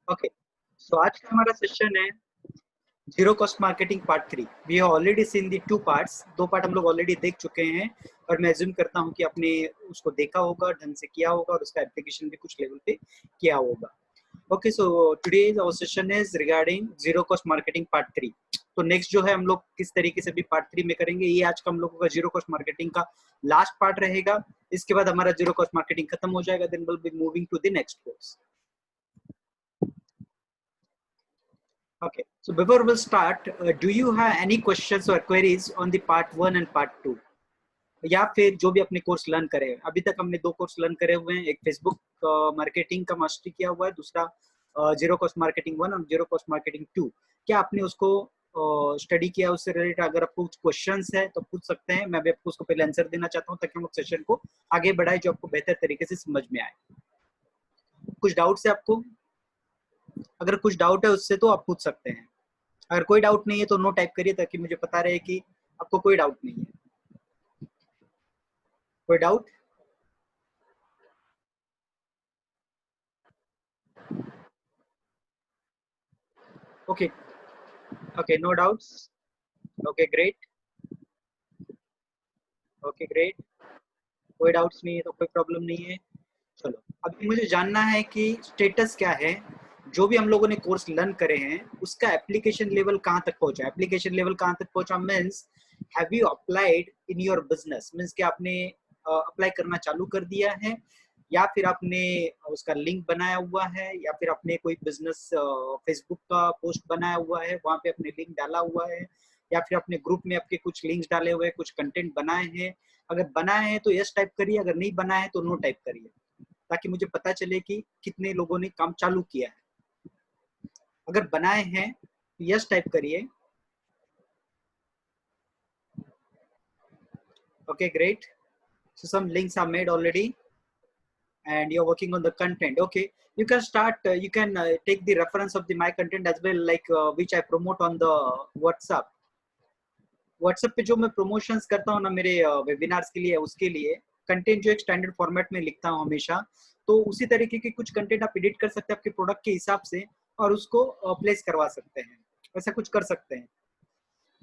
Okay, सो आज का हमारा सेशन है zero cost marketing part 3। We have already seen the 2 parts. 2 part हम लोग ऑलरेडी देख चुके हैं और मैं अज्यूम करता हूं कि आपने उसको देखा होगा, ढंग से किया होगा और उसका एप्लीकेशन भी कुछ लेवल पे किया होगा। Okay, so today our session is regarding zero cost marketing part 3। तो नेक्स्ट जो है हम लोग किस तरीके से भी पार्ट 3 में करेंगे, ये आज का हम लोगों का जीरो कॉस्ट मार्केटिंग का लास्ट पार्ट रहेगा। इसके बाद हमारा जीरो कॉस्ट मार्केटिंग खत्म हो जाएगा, then will be moving to the next course. Okay, so before we'll start, do you have any questions or queries on the part 1 and part 2? या फिर जो भी अपने कोर्स लर्न करे, अभी तक हमने 2 कोर्स लर्न करे हुए हैं, एक फेसबुक मार्केटिंग का मास्टरी किया हुआ है, दूसरा जीरो कॉस्ट मार्केटिंग 1 और जीरो कॉस्ट मार्केटिंग 2। क्या आपने उसको स्टडी किया, उससे रिलेटेड अगर आपको कुछ क्वेश्चंस है तो पूछ सकते हैं। मैं भी आपको उसको पहले आंसर देना चाहता हूँ ताकि हम लोग सेशन को आगे बढ़ाए जो आपको बेहतर तरीके से समझ में आए। कुछ डाउट्स है आपको? अगर कुछ डाउट है उससे तो आप पूछ सकते हैं। अगर कोई डाउट नहीं है तो नो टाइप करिए ताकि मुझे पता रहे कि आपको कोई डाउट नहीं है। कोई doubt? Okay okay, no doubts. Okay great, okay great. कोई डाउट्स नहीं है तो कोई प्रॉब्लम नहीं है। चलो, अभी मुझे जानना है कि स्टेटस क्या है, जो भी हम लोगों ने कोर्स लर्न करे हैं उसका एप्लीकेशन लेवल कहाँ तक पहुंचा। एप्लीकेशन लेवल कहाँ तक पहुंचा means have you applied in your business, means कि आपने अप्लाई करना चालू कर दिया है, या फिर आपने उसका लिंक बनाया हुआ है, या फिर आपने कोई बिजनेस फेसबुक का पोस्ट बनाया हुआ है, वहां पे आपने लिंक डाला हुआ है, या फिर अपने ग्रुप में आपके कुछ लिंक्स डाले हुए हैं, कुछ कंटेंट बनाए हैं। अगर बनाए हैं तो यस टाइप करिए, अगर नहीं बनाए हैं तो नो टाइप करिए ताकि मुझे पता चले कि कितने लोगों ने काम चालू किया है। अगर बनाए हैं तो यस टाइप करिए। Okay great, so some links are made already and you're working on the content. Okay, you can start, you can take the reference of the my content as well, like which I promote on the WhatsApp. WhatsApp पे जो मैं promotions करता हूँ ना मेरे webinars के लिए, उसके लिए कंटेंट जो एक स्टैंडर्ड फॉर्मेट में लिखता हूँ हमेशा, तो उसी तरीके के कुछ कंटेंट आप एडिट कर सकते हैं आपके प्रोडक्ट के हिसाब से और उसको प्लेस करवा सकते हैं। ऐसा कुछ कर सकते हैं।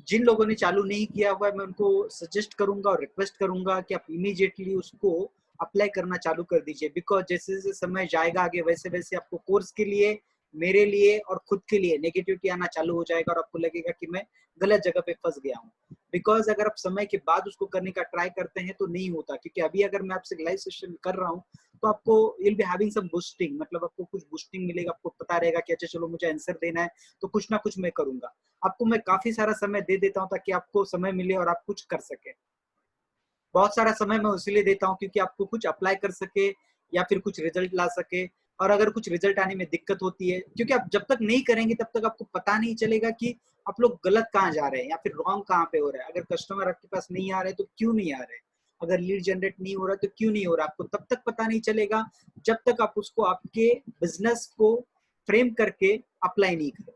जिन लोगों ने चालू नहीं किया हुआ है मैं उनको सजेस्ट करूंगा और रिक्वेस्ट करूंगा कि आप इमीडिएटली उसको अप्लाई करना चालू कर दीजिए, बिकॉज जैसे जैसे समय जाएगा आगे वैसे वैसे आपको कोर्स के लिए, मेरे लिए और खुद के लिए नेगेटिविटी आना चालू हो जाएगा और आपको लगेगा कि मैं गलत जगह पे फंस गया हूँ। बिकॉज अगर आप समय के बाद उसको करने का ट्राई करते हैं तो नहीं होता, क्योंकि अभी अगर मैं आपसे लाइव सेशन कर रहा हूँ तो आपको will be having some boosting, मतलब आपको कुछ बूस्टिंग मिलेगा, आपको पता रहेगा कि अच्छा चलो मुझे आंसर देना है तो कुछ ना कुछ मैं करूंगा। आपको मैं काफी सारा समय दे देता हूँ ताकि आपको समय मिले और आप कुछ कर सके। बहुत सारा समय मैं इसीलिए देता हूँ क्योंकि आपको कुछ अप्लाई कर सके या फिर कुछ रिजल्ट ला सके। और अगर कुछ रिजल्ट आने में दिक्कत होती है, क्योंकि आप जब तक नहीं करेंगे तब तक आपको पता नहीं चलेगा कि आप लोग गलत कहाँ जा रहे हैं या फिर रॉन्ग कहाँ पे हो रहा है। अगर कस्टमर आपके पास नहीं आ रहे तो क्यों नहीं आ रहे, अगर लीड जनरेट नहीं हो रहा तो क्यों नहीं हो रहा, आपको तब तक पता नहीं चलेगा जब तक आप उसको आपके बिजनेस को फ्रेम करके अप्लाई नहीं करते।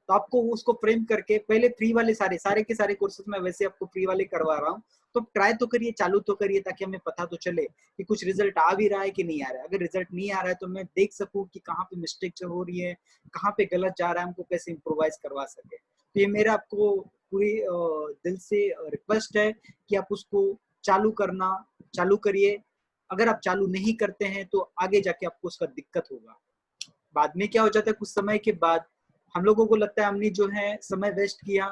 तो आपको उसको फ्रेम करके पहले फ्री वाले सारे सारे के सारे कोर्सेज में वैसे आपको फ्री वाले करवा रहा हूँ, तो ट्राई तो करिए, चालू तो करिए ताकि हमें पता तो चले कि कुछ रिजल्ट आ भी रहा है कि नहीं आ रहा है। अगर रिजल्ट नहीं आ रहा है तो मैं देख सकूं कि कहाँ पे मिस्टेक हो रही है, कहाँ पे गलत जा रहा है, हमको कैसे इम्प्रोवाइज करवा सके। तो ये मेरा आपको पूरी दिल से रिक्वेस्ट है कि आप उसको चालू करना चालू करिए। अगर आप चालू नहीं करते हैं तो आगे जाके आपको उसका दिक्कत होगा। बाद में क्या हो जाता है, कुछ समय के बाद हम लोगों को लगता है हमने जो है समय वेस्ट किया,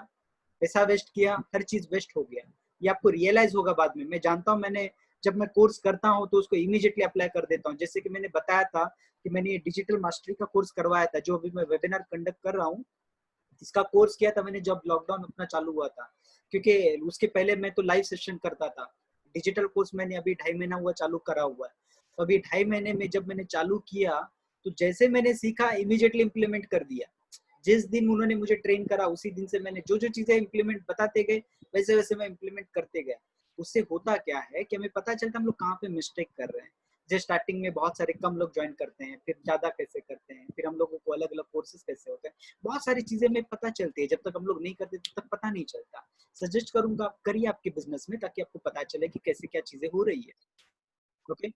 पैसा वेस्ट किया, हर चीज वेस्ट हो गया। ये आपको रियलाइज होगा बाद में। मैं जानता हूँ, मैंने जब मैं कोर्स करता हूँ तो उसको इमीडिएटली अप्लाई कर देता हूँ। जैसे कि मैंने बताया था कि मैंने ये डिजिटल मास्टरी का कोर्स करवाया था, जो अभी मैं वेबिनार कंडक्ट कर रहा हूँ, इसका कोर्स किया था मैंने जब लॉकडाउन अपना चालू हुआ था, क्योंकि उसके पहले मैं तो लाइव सेशन करता था। डिजिटल कोर्स मैंने अभी 2.5 महीना हुआ चालू करा हुआ है। तो अभी 2.5 महीने में जब मैंने चालू किया तो जैसे मैंने सीखा इमीडिएटली इम्प्लीमेंट कर दिया। जिस दिन उन्होंने मुझे ट्रेन करा उसी दिन से मैंने जो जो चीजें इम्प्लीमेंट बताते गए वैसे वैसे मैं इम्प्लीमेंट करते गया। उससे होता क्या है कि हमें पता चलता हम लोग कहाँ पे मिस्टेक कर रहे हैं। जैसे स्टार्टिंग में बहुत सारे कम लोग ज्वाइन करते हैं, फिर ज्यादा कैसे करते हैं, फिर हम लोगों को अलग अलग कोर्सेज कैसे होते हैं, बहुत सारी चीजें हमें पता चलती है। जब तक हम लोग नहीं करते तब तक पता नहीं चलता। सजेस्ट करूंगा आप करिए आपके बिजनेस में ताकि आपको पता चले कि कैसे क्या चीजें हो रही है। Okay,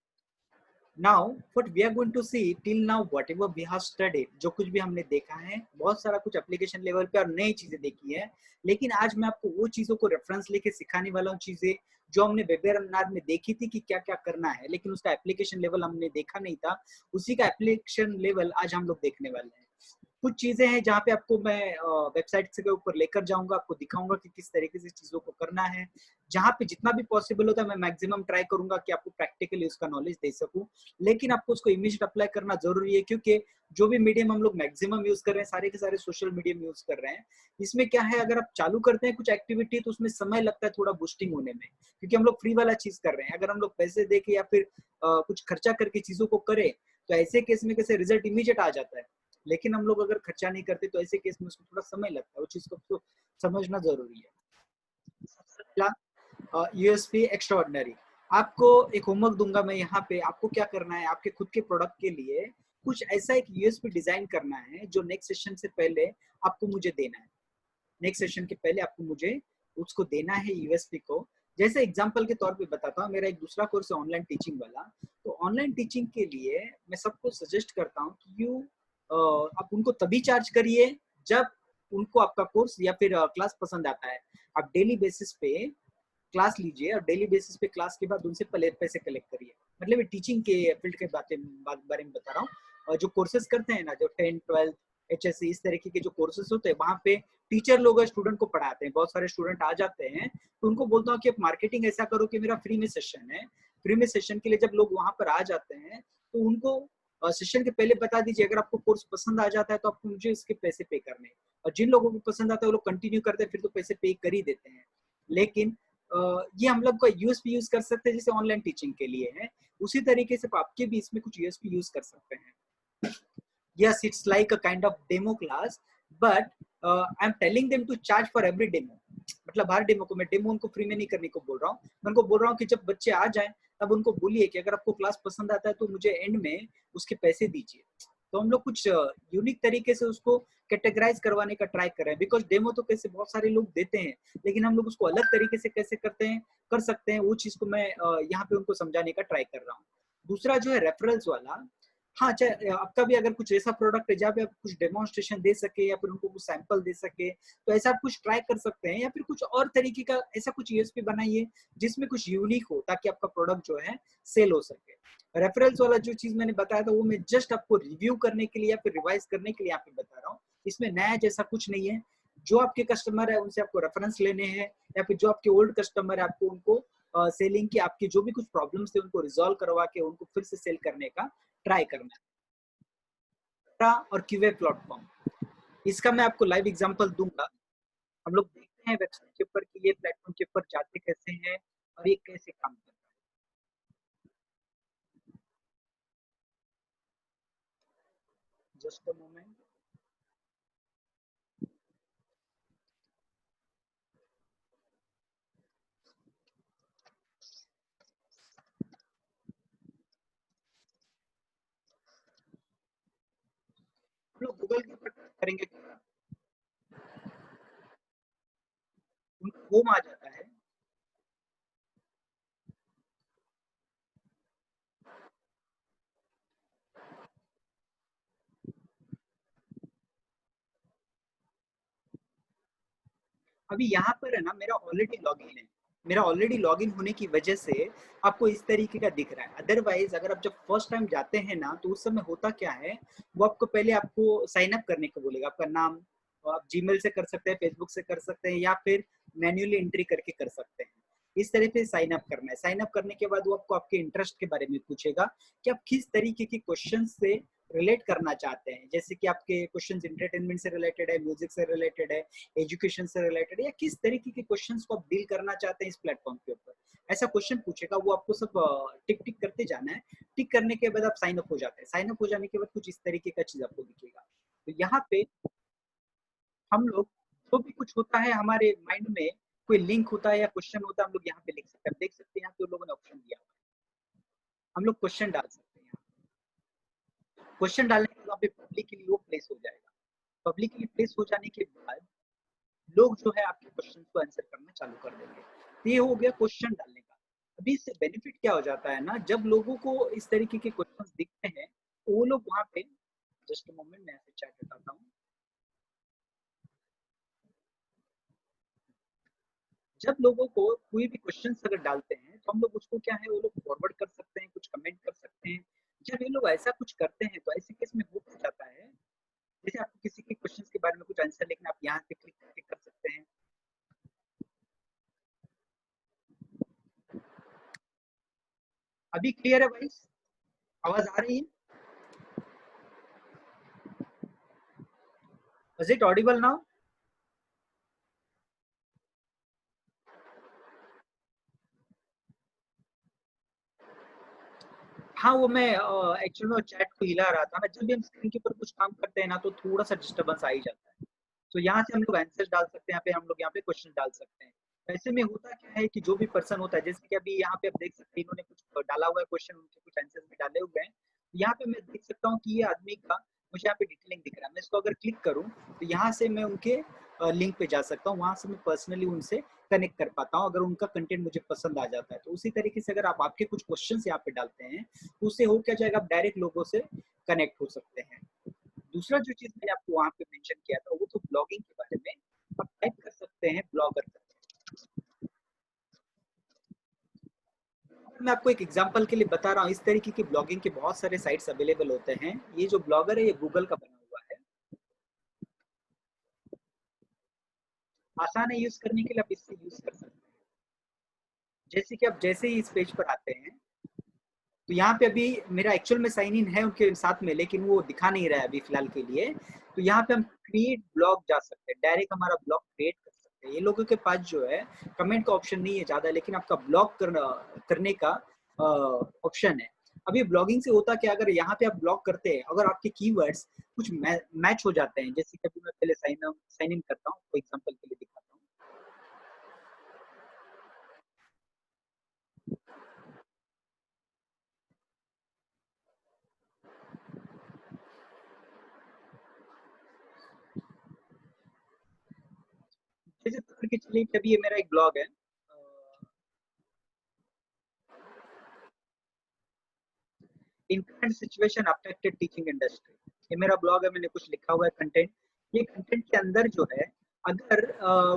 Now what we are going to see till now whatever we have studied, जो कुछ भी हमने देखा है, बहुत सारा कुछ एप्लीकेशन लेवल पे और नई चीजें देखी है, लेकिन आज मैं आपको वो चीजों को रेफरेंस लेके सिखाने वाला हूँ, चीजें जो हमने वेबिनार में देखी थी कि क्या क्या करना है, लेकिन उसका एप्लीकेशन लेवल हमने देखा नहीं था, उसी का एप्लीकेशन लेवल आज हम लोग देखने वाले हैं। कुछ चीजें हैं जहाँ पे आपको मैं वेबसाइट के ऊपर लेकर जाऊंगा, आपको दिखाऊंगा कि किस तरीके से चीजों को करना है, जहाँ पे जितना भी पॉसिबल होता है मैं मैक्सिमम ट्राई करूंगा कि आपको प्रैक्टिकली उसका नॉलेज दे सकूं, लेकिन आपको उसको इमीडिएट अप्लाई करना जरूरी है, क्योंकि जो भी मीडियम हम लोग मैक्सिमम यूज कर रहे हैं, सारे के सारे सोशल मीडियम यूज कर रहे हैं। इसमें क्या है, अगर आप चालू करते हैं कुछ एक्टिविटी तो उसमें समय लगता है थोड़ा बूस्टिंग होने में, क्योंकि हम लोग फ्री वाला चीज कर रहे हैं। अगर हम लोग पैसे दे के या फिर कुछ खर्चा करके चीजों को करें तो ऐसे केस में कैसे रिजल्ट इमीडिएट आ जाता है, लेकिन हम लोग अगर खर्चा नहीं करते तो ऐसे केस में उसको थोड़ा समय लगता है, वो चीज को तो समझना जरूरी है। सबसे पहला यूएसपी एक्स्ट्राऑर्डिनरी, आपको एक होमवर्क दूंगा मैं यहाँ पे, आपको क्या करना है, आपके खुद के प्रोडक्ट के लिए कुछ ऐसा एक यूएसपी डिजाइन करना है जो नेक्स्ट सेशन से पहले आपको मुझे देना है। नेक्स्ट सेशन के पहले आपको मुझे उसको देना है यूएसपी को। जैसे एग्जांपल के तौर पे बताता हूँ, मेरा एक दूसरा कोर्स है ऑनलाइन टीचिंग वाला, तो ऑनलाइन टीचिंग के लिए मैं सबको सजेस्ट करता हूँ कि आप उनको तभी चार्ज करिए जब उनको आपका कोर्स या फिर क्लास पसंद आता है। आप डेली बेसिस पे क्लास लीजिए और डेली बेसिस पे क्लास के बाद उनसे पैसे कलेक्ट करिए। मतलब टीचिंग के फील्ड के बारे में बता रहा हूँ। और जो कोर्सेज करते हैं ना, जो 10, 12 HSC इस तरीके के जो कोर्सेज होते हैं, वहाँ पे टीचर लोग स्टूडेंट को पढ़ाते हैं, बहुत सारे स्टूडेंट आ जाते हैं, तो उनको बोलता हूँ कि आप मार्केटिंग ऐसा करो कि मेरा फ्री में सेशन है। फ्री में सेशन के लिए जब लोग वहां पर आ जाते हैं तो उनको सेशन के पहले बता दीजिए, अगर आपको कोर्स पसंद आ जाता है तो आपको मुझे इसके पैसे पे करने हैं। और जिन लोगों को पसंद आता है वो लोग कंटिन्यू करते हैं, फिर तो पैसे पे कर ही देते हैं। लेकिन ये हम लोग का यूएसपी यूज कर सकते हैं, जैसे ऑनलाइन टीचिंग के लिए है, उसी तरीके से आपके भी इसमें कुछ यूएसपी यूज कर सकते हैं। Yes, it's like a kind of demo class, but I'm telling them to charge for every demo. मतलब हर डेमो को मैं डेमो उनको फ्री में नहीं करने को बोल रहा हूँ, मैं उनको बोल रहा हूँ कि जब बच्चे आ जाएं तब उनको बोलिए कि अगर आपको क्लास पसंद आता है तो मुझे एंड में उसके पैसे दीजिए। तो हम लोग कुछ यूनिक तरीके से उसको कैटेगराइज करवाने का ट्राई कर रहे हैं, बिकॉज डेमो तो कैसे बहुत सारे लोग देते हैं, लेकिन हम लोग उसको अलग तरीके से कैसे करते हैं, कर सकते हैं, वो चीज को मैं यहाँ पे उनको समझाने का ट्राई कर रहा हूँ। दूसरा जो है रेफरल्स वाला, हाँ, चाहे आपका भी अगर कुछ ऐसा प्रोडक्ट है जहाँ पे आप कुछ डेमोन्स्ट्रेशन दे सके या फिर उनको कुछ सैंपल दे सके, तो ऐसा आप कुछ ट्राई कर सकते हैं, या फिर कुछ और तरीके का ऐसा कुछ यूएसपी बनाइए जिसमें कुछ यूनिक हो, ताकि आपका प्रोडक्ट जो है सेल हो सके। रेफरेंस वाला जो चीज मैंने बताया था वो मैं जस्ट आपको रिव्यू करने के लिए या फिर रिवाइज करने के लिए यहाँ पे बता रहा हूँ, इसमें नया जैसा कुछ नहीं है। जो आपके कस्टमर है उनसे आपको रेफरेंस लेने हैं, या फिर जो आपके ओल्ड कस्टमर है आपको उनको सेलिंग की आपकी जो भी कुछ प्रॉब्लम्स थे उनको रिजॉल्व करवा के उनको फिर से सेल करने का ट्राई करना है। और क्यूए प्लेटफॉर्म, इसका मैं आपको लाइव एग्जांपल दूंगा। हम लोग देखते हैं वेबसाइट के ऊपर कि ये प्लेटफॉर्म के ऊपर जाते कैसे हैं और ये कैसे काम करता है। Just a moment. हम लोग गूगल के ऊपर करेंगे, उनका होम आ जाता है। अभी यहाँ पर है ना, मेरा ऑलरेडी लॉगिन है, मेरा ऑलरेडी लॉगिन होने की वजह से आपको इस तरीके का दिख रहा है। अदरवाइज अगर आप जब फर्स्ट टाइम जाते हैं ना, तो उस समय होता क्या है, वो आपको पहले आपको साइन अप करने को बोलेगा, आपका नाम, और आप जीमेल से कर सकते हैं, फेसबुक से कर सकते हैं, या फिर मैन्युअली एंट्री करके कर सकते हैं। इस तरह से साइन अप करना है। साइन अप करने के बाद वो आपको आपके इंटरेस्ट के बारे में पूछेगा कि आप किस तरीके के क्वेश्चन से रिलेट करना चाहते हैं, जैसे कि आपके क्वेश्चन इंटरटेनमेंट से रिलेटेड है, म्यूजिक से रिलेटेड है, एजुकेशन से रिलेटेड, या किस तरीके के क्वेश्चंस को आप डील करना चाहते हैं इस प्लेटफॉर्म के ऊपर, ऐसा क्वेश्चन पूछेगा। वो आपको सब टिक टिक करते जाना है। टिक करने के बाद आप साइन अप हो जाते हैं। साइन अप हो जाने के बाद कुछ इस तरीके का चीज आपको दिखेगा। तो यहाँ पे हम लोग जो भी कुछ होता है हमारे माइंड में, कोई लिंक होता है या क्वेश्चन होता है, हम लोग यहाँ पे लिख सकते हैं। आप देख सकते हैं यहाँ पे लोगों ने ऑप्शन दिया, हम लोग क्वेश्चन डाल सकते हैं। क्वेश्चन डालने के बाद पे पब्लिकली वो प्लेस हो जाएगा। पब्लिकली प्लेस हो जाने के बाद लोग जो है आपके क्वेश्चन को आंसर करना चालू कर देंगे। तो ये हो गया क्वेश्चन डालने का। अभी इससे बेनिफिट क्या हो जाता है ना, जब लोगों को इस तरीके के क्वेश्चंस दिखते हैं तो वो लोग वहां पे, जस्ट मोमेंट में ऐसे चैट बताता हूँ, जब लोगों को कोई भी क्वेश्चन अगर डालते हैं तो हम लोग उसको क्या है, वो लोग फॉरवर्ड कर सकते हैं, कुछ कमेंट कर सकते हैं। जब ये लोग ऐसा कुछ करते हैं तो ऐसे केस में हो क्या जाता है, जैसे आपको किसी के क्वेश्चन के बारे में कुछ आंसर लिखना, आप यहाँ पे क्लिक करके कर सकते हैं। अभी क्लियर है भाई, आवाज आ रही है? Is it Audible now? हाँ, वो मैं एक्चुअली में चैट को हिला रहा था ना, जब भी हम स्क्रीन के ऊपर कुछ काम करते हैं ना तो थोड़ा सा डिस्टर्बेंस आ ही जाता है। तो यहाँ से हम लोग आंसर डाल सकते हैं, यहाँ पे हम लोग यहाँ पे क्वेश्चन डाल सकते हैं। ऐसे में होता क्या है कि जो भी पर्सन होता है, जैसे कि अभी यहाँ पे आप देख सकते हैं इन्होंने कुछ डाला हुआ है क्वेश्चन, उनके कुछ आंसर भी डाले हुए हैं। यहाँ पे मैं देख सकता हूँ कि ये आदमी का मुझे यहाँ पे डिटेलिंग दिख रहा है। मैं इसको अगर क्लिक करूँ तो यहाँ से मैं उनके लिंक पे जा सकता हूँ, वहां से मैं पर्सनली उनसे कनेक्ट कर पाता हूँ अगर उनका कंटेंट मुझे पसंद आ जाता है। तो उसी तरीके से अगर आप आपके कुछ क्वेश्चंस यहाँ पे डालते हैं तो उससे हो क्या जाएगा, आप डायरेक्ट लोगों से कनेक्ट हो सकते हैं। दूसरा जो चीज मैंने आपको वहां पे मेंशन किया था वो तो ब्लॉगिंग के बारे में। आप टाइप कर सकते हैं ब्लॉगर। मैं आपको एक एग्जांपल के लिए बता रहा हूँ, इस तरीके की ब्लॉगिंग के बहुत सारे साइट्स अवेलेबल होते हैं। ये जो ब्लॉगर है ये गूगल का बना हुआ है, आसान है यूज करने के लिए, आप इससे यूज कर सकते हैं। जैसे कि आप जैसे ही इस पेज पर आते हैं तो यहाँ पे अभी मेरा एक्चुअल में साइन इन है उनके साथ में, लेकिन वो दिखा नहीं रहा है अभी फिलहाल के लिए। तो यहाँ पे हम क्रिएट ब्लॉग जा सकते हैं, डायरेक्ट हमारा ब्लॉग क्रिएट कर सकते हैं। ये लोगों के पास जो है कमेंट का ऑप्शन नहीं है ज्यादा, लेकिन आपका ब्लॉग करने का ऑप्शन है। अभी ब्लॉगिंग से होता क्या, अगर यहाँ पे आप ब्लॉग करते हैं, अगर आपके कीवर्ड्स कुछ मैच हो जाते हैं, जैसे कि अभी मैं पहले साइन इन करता हूँ, फॉर एग्जाम्पल के लिए दिखाता हूँ। जैसे पकड़ के चलिए कि अभी ये मेरा एक ब्लॉग है, in current situation affected teaching industry. ये मेरा ब्लॉग है, मैंने कुछ लिखा हुआ है कंटेंट। ये कंटेंट के अंदर जो है, अगर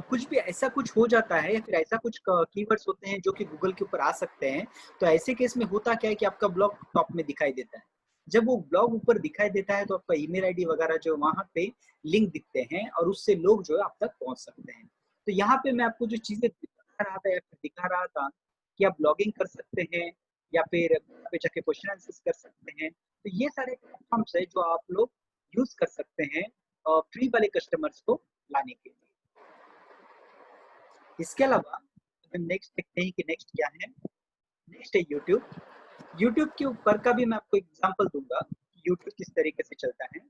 कुछ भी ऐसा कुछ हो जाता है या फिर ऐसा कुछ कीवर्ड्स होते हैं जो कि गूगल के ऊपर आ सकते हैं, तो ऐसे केस में होता क्या है कि आपका ब्लॉग टॉप में दिखाई देता है। जब वो ब्लॉग ऊपर दिखाई देता है तो आपका ईमेल आईडी वगैरह जो वहां पे लिंक दिखते हैं और उससे लोग जो है आप तक पहुंच सकते हैं। तो यहाँ पे मैं आपको जो चीजें दिखा रहा था या फिर दिखा रहा था कि आप ब्लॉगिंग कर सकते हैं या फिर पे जाके क्वेश्चन आंसर्स कर सकते हैं। तो ये सारे प्लेटफॉर्म्स है जो आप लोग यूज कर सकते हैं फ्री वाले कस्टमर्स को लाने के लिए। इसके अलावा हम नेक्स्ट देखते हैं कि नेक्स्ट क्या है। नेक्स्ट है यूट्यूब। यूट्यूब के ऊपर का भी मैं आपको एग्जांपल दूंगा यूट्यूब किस तरीके से चलता है।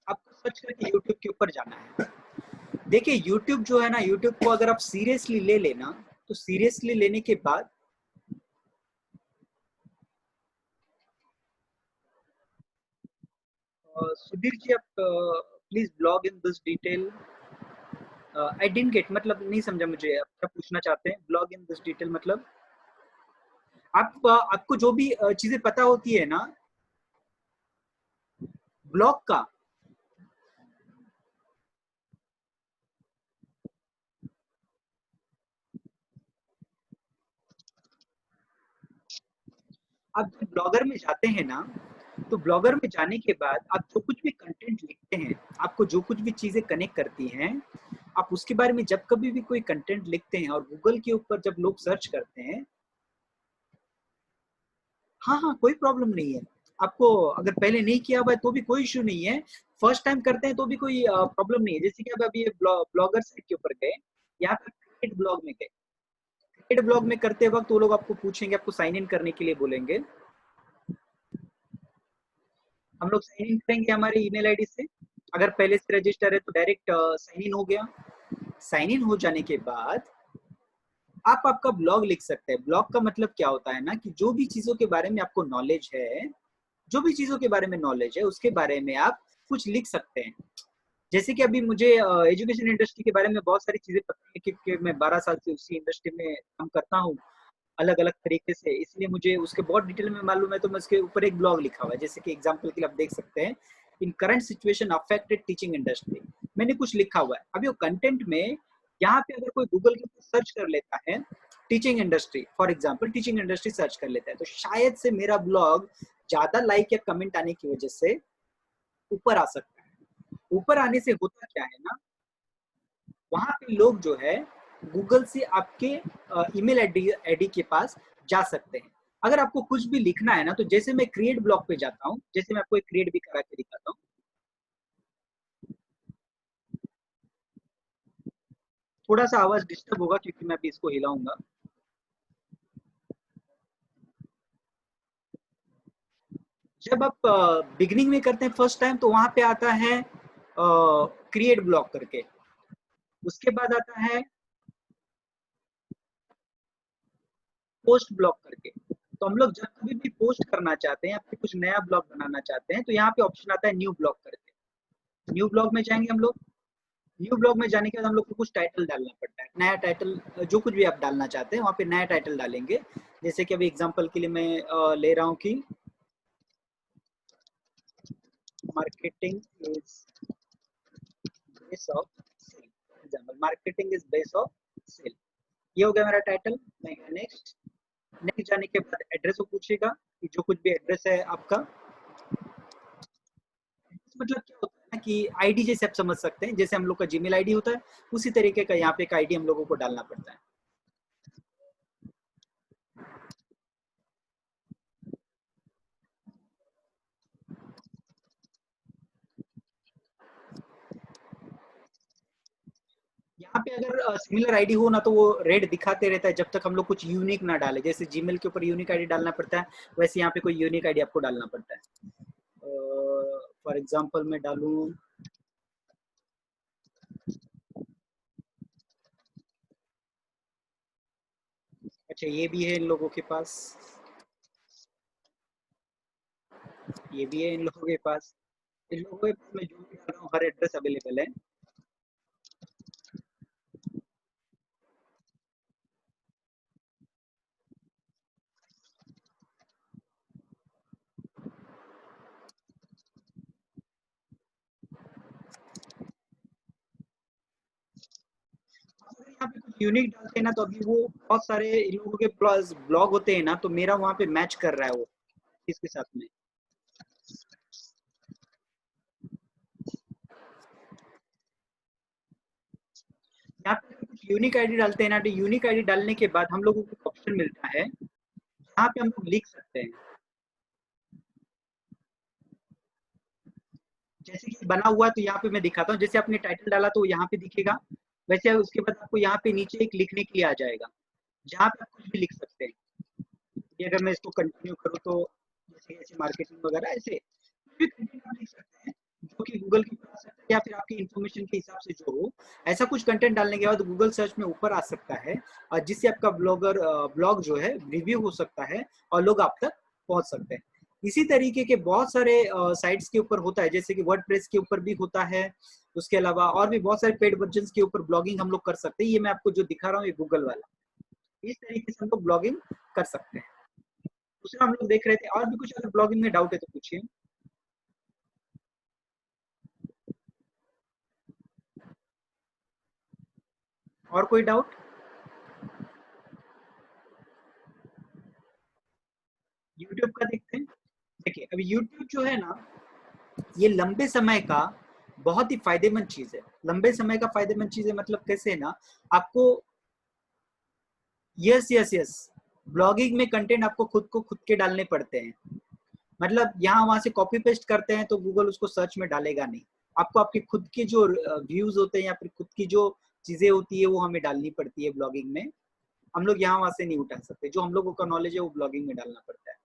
आपको सर्च करके यूट्यूब के ऊपर जाना है। देखिए यूट्यूब जो है ना, यूट्यूब को अगर आप सीरियसली ले लेना, तो सीरियसली लेने के बाद सुधीर जी आप please blog in this detail. I didn't get, मतलब नहीं समझा मुझे आप क्या पूछना चाहते हैं। ब्लॉग इन दिस डिटेल मतलब आपको जो भी चीजें पता होती है ना ब्लॉग का। आप जब ब्लॉगर में जाते हैं ना, तो ब्लॉगर में जाने के बाद आप जो कुछ भी कंटेंट लिखते हैं, आपको जो कुछ भी चीजें कनेक्ट करती हैं, आप उसके बारे में जब कभी भी कोई कंटेंट लिखते हैं और गूगल के ऊपर जब लोग सर्च करते हैं, हाँ हाँ कोई प्रॉब्लम नहीं है। आपको अगर पहले नहीं किया हुआ है तो भी कोई इश्यू नहीं है, फर्स्ट टाइम करते हैं तो भी कोई प्रॉब्लम नहीं है। जैसे कि अब अभी ब्लॉगर साइट के ऊपर गए, यहाँ पर क्रिएट ब्लॉग में गए, क्रिएट ब्लॉग में करते वक्त वो लोग आपको पूछेंगे, आपको साइन इन करने के लिए बोलेंगे। हम लोग साइन इन करेंगे हमारे ईमेल आईडी से, अगर पहले से रजिस्टर है तो डायरेक्ट साइन इन हो गया। साइन इन हो जाने के बाद आप आपका ब्लॉग लिख सकते हैं। ब्लॉग का मतलब क्या होता है ना, कि जो भी चीजों के बारे में आपको नॉलेज है, जो भी चीजों के बारे में नॉलेज है उसके बारे में आप कुछ लिख सकते हैं। जैसे कि अभी मुझे एजुकेशन इंडस्ट्री के बारे में बहुत सारी चीजें पता है, क्योंकि मैं 12 साल से उसी इंडस्ट्री में काम करता हूँ अलग अलग तरीके से, इसलिए मुझे उसके बहुत डिटेल में मालूम है। तो मैं उसके ऊपर एक ब्लॉग लिखा हुआ है, जैसे कि एग्जांपल के लिए आप देख सकते हैं, in current situation affected teaching industry, मैंने कुछ लिखा हुआ है। अभी वो कंटेंट में यहाँ पे अगर कोई गूगल के ऊपर सर्च कर लेता है teaching industry, for example teaching industry search कर लेता है, तो शायद से मेरा ब्लॉग ज्यादा लाइक या कमेंट आने की वजह से ऊपर आ सकता है। ऊपर आने से होता क्या है ना, वहां पे लोग जो है गूगल से आपके ईमेल आईडी के पास जा सकते हैं। अगर आपको कुछ भी लिखना है ना, तो जैसे मैं क्रिएट ब्लॉग पे जाता हूँ, जैसे मैं आपको एक क्रिएट भी करा के दिखाता हूँ। थोड़ा सा आवाज डिस्टर्ब होगा क्योंकि मैं अभी इसको हिलाऊंगा। जब आप बिगनिंग में करते हैं फर्स्ट टाइम, तो वहां पे आता है क्रिएट ब्लॉग करके, उसके बाद आता है पोस्ट ब्लॉग करके। तो हम लोग जब कभी भी पोस्ट करना चाहते हैं या फिर कुछ नया ब्लॉग बनाना चाहते हैं, तो यहाँ पे ऑप्शन आता है न्यू ब्लॉग करके। न्यू ब्लॉग में जाएंगे हम लोग। न्यू ब्लॉग में जाने के बाद हम लोग को कुछ टाइटल डालना पड़ता है, नया टाइटल, जो कुछ भी आप डालना चाहते हैं वहाँ पे नया टाइटल डालेंगे। जैसे कि अभी एग्जांपल के लिए मैं ले रहा हूँ कि marketing is base of sale. Example, marketing is base of sale, ये हो गया मेरा टाइटल। मैं नेक्स्ट। नेक्स्ट जाने के बाद एड्रेस को पूछेगा कि जो कुछ भी एड्रेस है आपका, मतलब क्या होता है ना कि आईडी जैसे आप समझ सकते हैं, जैसे हम लोग का जीमेल आईडी होता है, उसी तरीके का यहाँ पे एक आईडी हम लोगों को डालना पड़ता है। यहाँ पे अगर सिमिलर आईडी हो ना, तो वो रेड दिखाते रहता है जब तक हम लोग कुछ यूनिक ना डाले। जैसे जीमेल के ऊपर यूनिक आईडी डालना पड़ता है, वैसे यहाँ पे कोई यूनिक आईडी आपको डालना पड़ता है। फॉर एग्जांपल मैं डालूं, अच्छा ये भी है इन लोगों के पास, ये भी है इन लोगों के पास। इन लोगों के पास मैं जो भी डाल रहा हूँ हर एड्रेस अवेलेबल है। अगर यहाँ पे कुछ यूनिक डालते हैं ना, तो अभी वो बहुत सारे इन लोगों के पास ब्लॉग होते हैं ना, तो मेरा वहाँ पे मैच कर रहा है वो इसके साथ में। यहाँ पे कुछ यूनिक आईडी डालते हैं ना, तो यूनिक आईडी डालने के बाद हम लोगों को ऑप्शन मिलता है, यहाँ पे हम लोग लिख सकते हैं। जैसे कि बना हुआ है, तो यहाँ पे मैं दिखाता हूँ। जैसे आपने टाइटल डाला तो यहाँ पे दिखेगा, वैसे उसके बाद आपको यहाँ पे नीचे एक लिखने के लिए आ जाएगा, जहाँ पे आप कुछ भी लिख सकते हैं। ये अगर मैं इसको कंटिन्यू करूँ तो जैसे ऐसे मार्केटिंग वगैरह ऐसे भी कंटेंट आप लिख सकते हैं, जो कि गूगल के ऊपर आ सकता है या फिर आपकी इन्फॉर्मेशन के हिसाब से जो हो। ऐसा कुछ कंटेंट डालने के बाद गूगल सर्च में ऊपर आ सकता है, और जिससे आपका ब्लॉग जो है रिव्यू हो सकता है और लोग आप तक पहुंच सकते हैं। इसी तरीके के बहुत सारे साइट्स के ऊपर होता है, जैसे कि वर्डप्रेस के ऊपर भी होता है। उसके अलावा और भी बहुत सारे पेड वर्जन के ऊपर ब्लॉगिंग हम लोग कर सकते हैं। ये मैं आपको जो दिखा रहा हूँ ये गूगल वाला, इस तरीके से हम लोग ब्लॉगिंग कर सकते हैं। दूसरा हम लोग देख रहे थे, और भी कुछ अगर ब्लॉगिंग में डाउट है तो पूछिए। और कोई डाउट? यूट्यूब का देखते हैं। देखिए अभी यूट्यूब जो है ना, ये लंबे समय का बहुत ही फायदेमंद चीज है। लंबे समय का फायदेमंद चीज है मतलब कैसे है ना, आपको, यस यस यस, ब्लॉगिंग में कंटेंट आपको खुद को खुद के डालने पड़ते हैं। मतलब यहाँ वहां से कॉपी पेस्ट करते हैं तो गूगल उसको सर्च में डालेगा नहीं। आपको आपके खुद के जो व्यूज होते हैं या फिर खुद की जो चीजें होती है वो हमें डालनी पड़ती है ब्लॉगिंग में। हम लोग यहाँ वहां से नहीं उठा सकते, जो हम लोगों का नॉलेज है वो ब्लॉगिंग में डालना पड़ता है।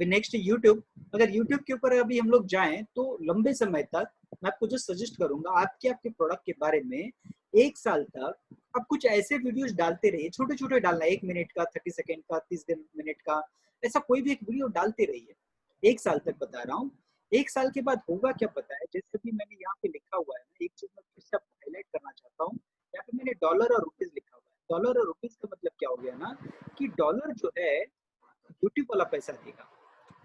Next YouTube. अगर यूट्यूब के ऊपर अभी हम लोग जाएं तो लंबे समय तक मैं आपको जो सजेस्ट करूंगा, आपके आपके प्रोडक्ट के बारे में 1 साल तक आप कुछ ऐसे वीडियोस डालते रहिए, छोटे छोटे डालना, 1 मिनट का, 30 सेकेंड का, 30 मिनट का, ऐसा कोई भी एक वीडियो डालते रहिए 1 साल तक, बता रहा हूँ। 1 साल के बाद होगा क्या पता है, जैसे कि मैंने यहाँ पे लिखा हुआ है ना, एक चीज़ मैं फिर से आपको हाइलाइट करना चाहता हूँ, यहाँ पे मैंने डॉलर और रुपीज़ लिखा हुआ है। डॉलर और रुपीज़ का मतलब क्या हो गया ना, कि डॉलर जो है यूट्यूब वाला पैसा देगा,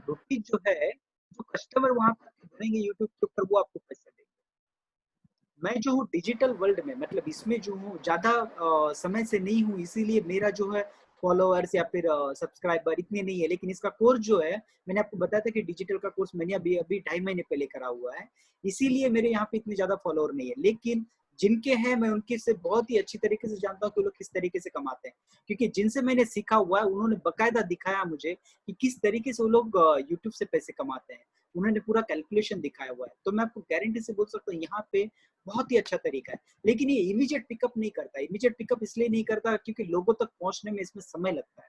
रुपीज़ जो है, जो कस्टमर वहाँ पर जुड़ेंगे यूट्यूब के ऊपर वो आपको पैसा देंगे। मैं जो हूँ डिजिटल वर्ल्ड में, मतलब इसमें जो हूँ ज़्यादा समय से नहीं हूँ, इसीलिए मेरा जो है फॉलोअर्स या फिर सब्सक्राइबर इतने नहीं है, लेकिन इसका कोर्स जो है, मैंने आपको बताया था कि डिजिटल का कोर्स मैंने अभी अभी 2.5 महीने पहले करा हुआ है, इसीलिए मेरे यहाँ पे इतने ज़्यादा फॉलोअर नहीं है। लेकिन जिनके हैं मैं उनके से बहुत ही अच्छी तरीके से जानता हूँ कि लोग किस तरीके से कमाते हैं, क्योंकि जिनसे मैंने सीखा हुआ है उन्होंने बकायदा दिखाया मुझे कि किस तरीके से वो लोग यूट्यूब से पैसे कमाते हैं, उन्होंने पूरा कैलकुलेशन दिखाया हुआ है। तो मैं आपको गारंटी से बोल सकता हूँ यहाँ पे बहुत ही अच्छा तरीका है। लेकिन ये इमीडिएट पिकअप नहीं करता, इमीडिएट पिकअप इसलिए नहीं करता क्योंकि लोगों तक पहुंचने में इसमें समय लगता है।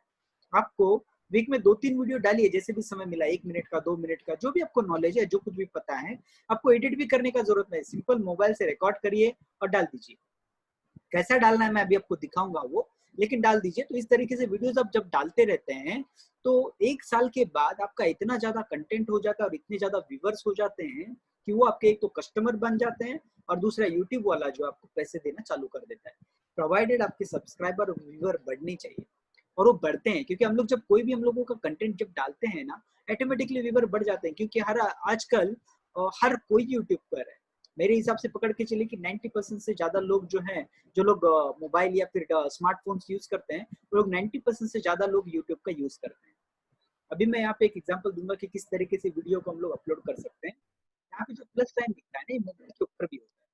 आपको वीक में 2-3 वीडियो डालिए, जैसे भी समय मिला, 1 मिनट का, 2 मिनट का, जो भी आपको नॉलेज है, जो कुछ भी पता है, आपको एडिट भी करने का जरूरत नहीं, सिंपल मोबाइल से रिकॉर्ड करिए और डाल दीजिए। कैसा डालना है मैं अभी आपको दिखाऊंगा वो, लेकिन डाल दीजिए। तो इस तरीके से वीडियोस आप जब डालते रहते हैं तो 1 साल के बाद आपका इतना ज्यादा कंटेंट हो जाता है और इतने ज्यादा व्यूअर्स हो जाते हैं कि वो आपके एक तो कस्टमर बन जाते हैं और दूसरा यूट्यूब वाला जो आपको पैसे देना चालू कर देता है, प्रोवाइडेड आपके सब्सक्राइबर और व्यूअर बढ़ने चाहिए। और वो बढ़ते हैं क्योंकि हम लोग जब कोई भी हम लोगों का कंटेंट जब डालते हैं ना, ऑटोमेटिकली व्यूअर बढ़ जाते हैं, क्योंकि हर आजकल हर कोई यूट्यूब पर है। मेरे हिसाब से पकड़ के चलिए कि 90% से ज्यादा लोग जो हैं, जो लोग मोबाइल या फिर स्मार्टफोन्स यूज करते हैं, वो लोग 90% से ज्यादा लोग यूट्यूब का यूज करते हैं। अभी मैं यहाँ पे एक एग्जांपल दूंगा कि किस तरीके से वीडियो को हम लोग अपलोड कर सकते हैं। यहाँ पे जो प्लस साइन दिखता है ना, ये मोबाइल के ऊपर भी होता है,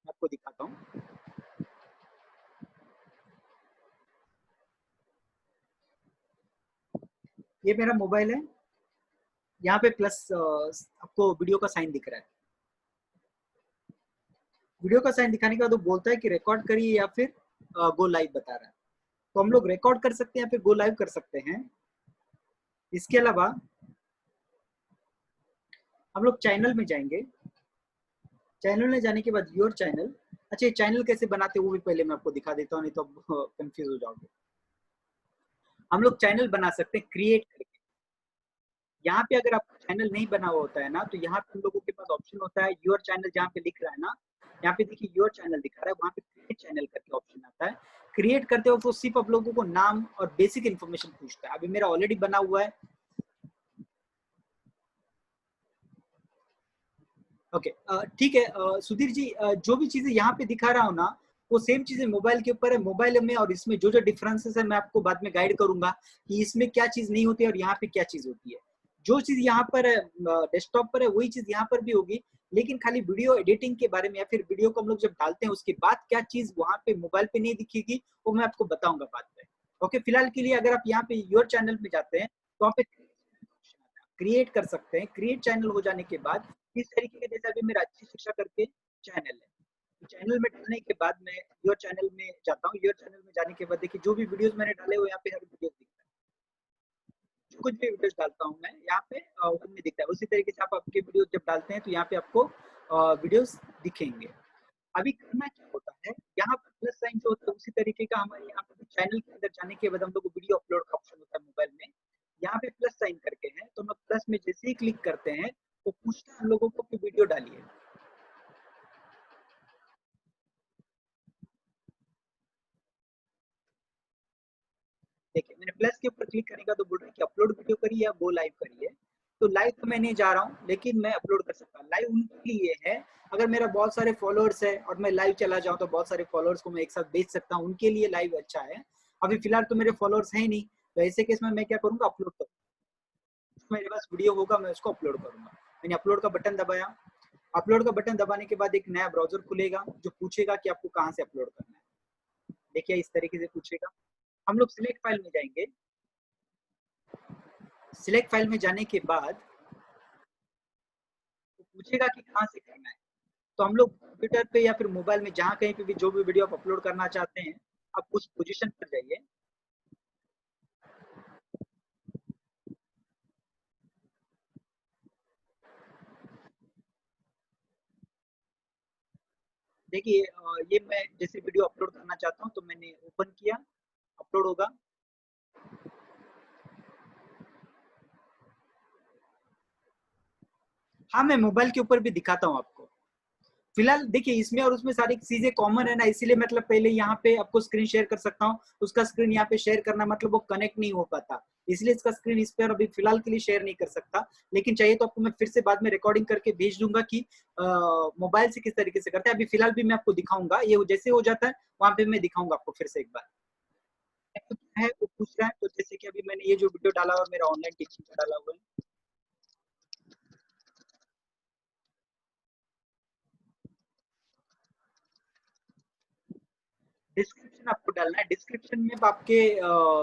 मैं आपको दिखाता हूँ। ये मेरा मोबाइल है, यहाँ पे प्लस आपको वीडियो का साइन दिख रहा है। वीडियो का साइन दिखाने के बाद वो बोलता है कि रिकॉर्ड करिए या फिर गो लाइव बता रहा है। तो हम लोग रिकॉर्ड कर सकते हैं या फिर गो लाइव कर सकते हैं। इसके अलावा हम लोग चैनल में जाएंगे, चैनल में जाने के बाद योर चैनल। अच्छा, ये चैनल कैसे बनाते हैं वो भी पहले मैं आपको दिखा देता हूँ, नहीं तो आप कंफ्यूज हो जाओगे। हम लोग चैनल बना सकते हैं क्रिएट करके। यहाँ पे अगर आपका चैनल नहीं बना हुआ होता है ना, तो यहाँ पे हम लोगों के पास ऑप्शन होता है योर चैनल, जहाँ पे लिख रहा है ना, यहाँ पे देखिए योर चैनल दिखा रहा है, वहाँ पे क्रिएट चैनल करके ऑप्शन आता है। क्रिएट करते वक्त वो सिर्फ आप लोगों को नाम और बेसिक इन्फॉर्मेशन पूछता है। अभी मेरा ऑलरेडी बना हुआ है। ओके, ठीक है सुधीर जी, जो भी चीजें यहाँ पे दिखा रहा हूँ ना, वो सेम चीजें मोबाइल के ऊपर है। मोबाइल में और इसमें जो जो डिफरेंसेस है मैं आपको बाद में गाइड करूंगा कि इसमें क्या चीज नहीं होती है और यहाँ पे क्या चीज होती है। जो चीज यहाँ पर है डेस्कटॉप पर है, वही चीज यहाँ पर भी होगी, लेकिन खाली वीडियो एडिटिंग के बारे में या फिर वीडियो को हम लोग जब डालते हैं उसके बाद क्या चीज वहां पे मोबाइल पे नहीं दिखेगी, वो मैं आपको बताऊंगा बाद में। ओके, फिलहाल के लिए अगर आप यहाँ पे योर चैनल में जाते हैं तो वहाँ पे क्रिएट कर सकते हैं। क्रिएट चैनल हो जाने के बाद इस तरीके के, जैसे अभी मेरा अच्छी शिक्षा करके चैनल है, तो चैनल में डालने के बाद मैं योर चैनल में जाता हूँ। योर चैनल में जाने के बाद देखिए जो भी वीडियोस मैंने डाले हुए यहाँ पे हर वीडियो दिखता है। जो कुछ भी वीडियोस डालता हूँ मैं यहाँ पे उनमें दिखता है। उसी तरीके से आप आपके वीडियो जब डालते हैं तो यहाँ पे आपको वीडियोस दिखेंगे। अभी करना क्या होता है, यहाँ पर प्लस साइन जो होता है उसी तरीके का हमारे यहाँ पे चैनल के अंदर जाने के बाद हम लोग को वीडियो अपलोड का ऑप्शन होता है मोबाइल में। यहाँ पे प्लस साइन करके है, तो हम लोग प्लस में जैसे ही क्लिक करते हैं तो पूछता है हम लोगों को कि वीडियो डालिए। देखिए मैंने प्लस के ऊपर क्लिक करेगा तो बोल रहा है कि अपलोड वीडियो करिए या गो लाइव करिए। तो लाइव तो मैं नहीं जा रहा हूँ, लेकिन मैं अपलोड कर सकता हूँ। लाइव उनके लिए है अगर मेरा बहुत सारे फॉलोअर्स है और मैं लाइव चला जाऊँ तो बहुत सारे फॉलोअर्स को मैं एक साथ बेच सकता हूँ, उनके लिए लाइव अच्छा है। अभी फिलहाल तो मेरे फॉलोअर्स है ही नहीं, तो ऐसे केस में मैं क्या करूंगा, अपलोड करूंगा। मेरे पास वीडियो होगा मैं उसको अपलोड करूंगा। मैंने अपलोड का बटन दबाया। अपलोड का बटन दबाने के बाद एक नया ब्राउजर खुलेगा जो पूछेगा कि आपको कहाँ से अपलोड करना है। देखिए इस तरीके से पूछेगा। हम लोग सिलेक्ट फाइल में जाएंगे। सिलेक्ट फाइल में जाने के बाद वो पूछेगा कि कहाँ से करना है। तो हम लोग कंप्यूटर पे या फिर मोबाइल में जहाँ कहीं पे भी जो भी वीडियो आप अपलोड करना चाहते हैं, आप उस पोजीशन पर जाइए। देखिए ये मैं जैसे वीडियो अपलोड करना चाहता हूँ तो मैंने ओपन किया, अपलोड होगा। हाँ, मैं मोबाइल के ऊपर भी दिखाता हूँ आपको। फिलहाल देखिए इसमें और उसमें सारी चीजें कॉमन है ना, इसीलिए मतलब पहले यहाँ पे आपको स्क्रीन शेयर कर सकता हूँ, उसका स्क्रीन यहाँ पे शेयर करना मतलब वो कनेक्ट नहीं हो पाता, इसलिए इसका स्क्रीन इस पर अभी फिलहाल के लिए शेयर नहीं कर सकता। लेकिन चाहिए तो आपको मैं फिर से बाद में रिकॉर्डिंग करके भेज दूंगा कि मोबाइल से किस तरीके से करते हैं। अभी फिलहाल भी मैं आपको दिखाऊंगा, ये जैसे हो जाता है वहां पे मैं दिखाऊंगा आपको फिर से एक बार। तो क्या है वो पूछ रहा है, तो जैसे कि अभी मैंने ये जो वीडियो डाला हुआ मेरा ऑनलाइन टीचिंग का डाला हुआ है, डिस्क्रिप्शन आपको डालना है। डिस्क्रिप्शन में आप आपके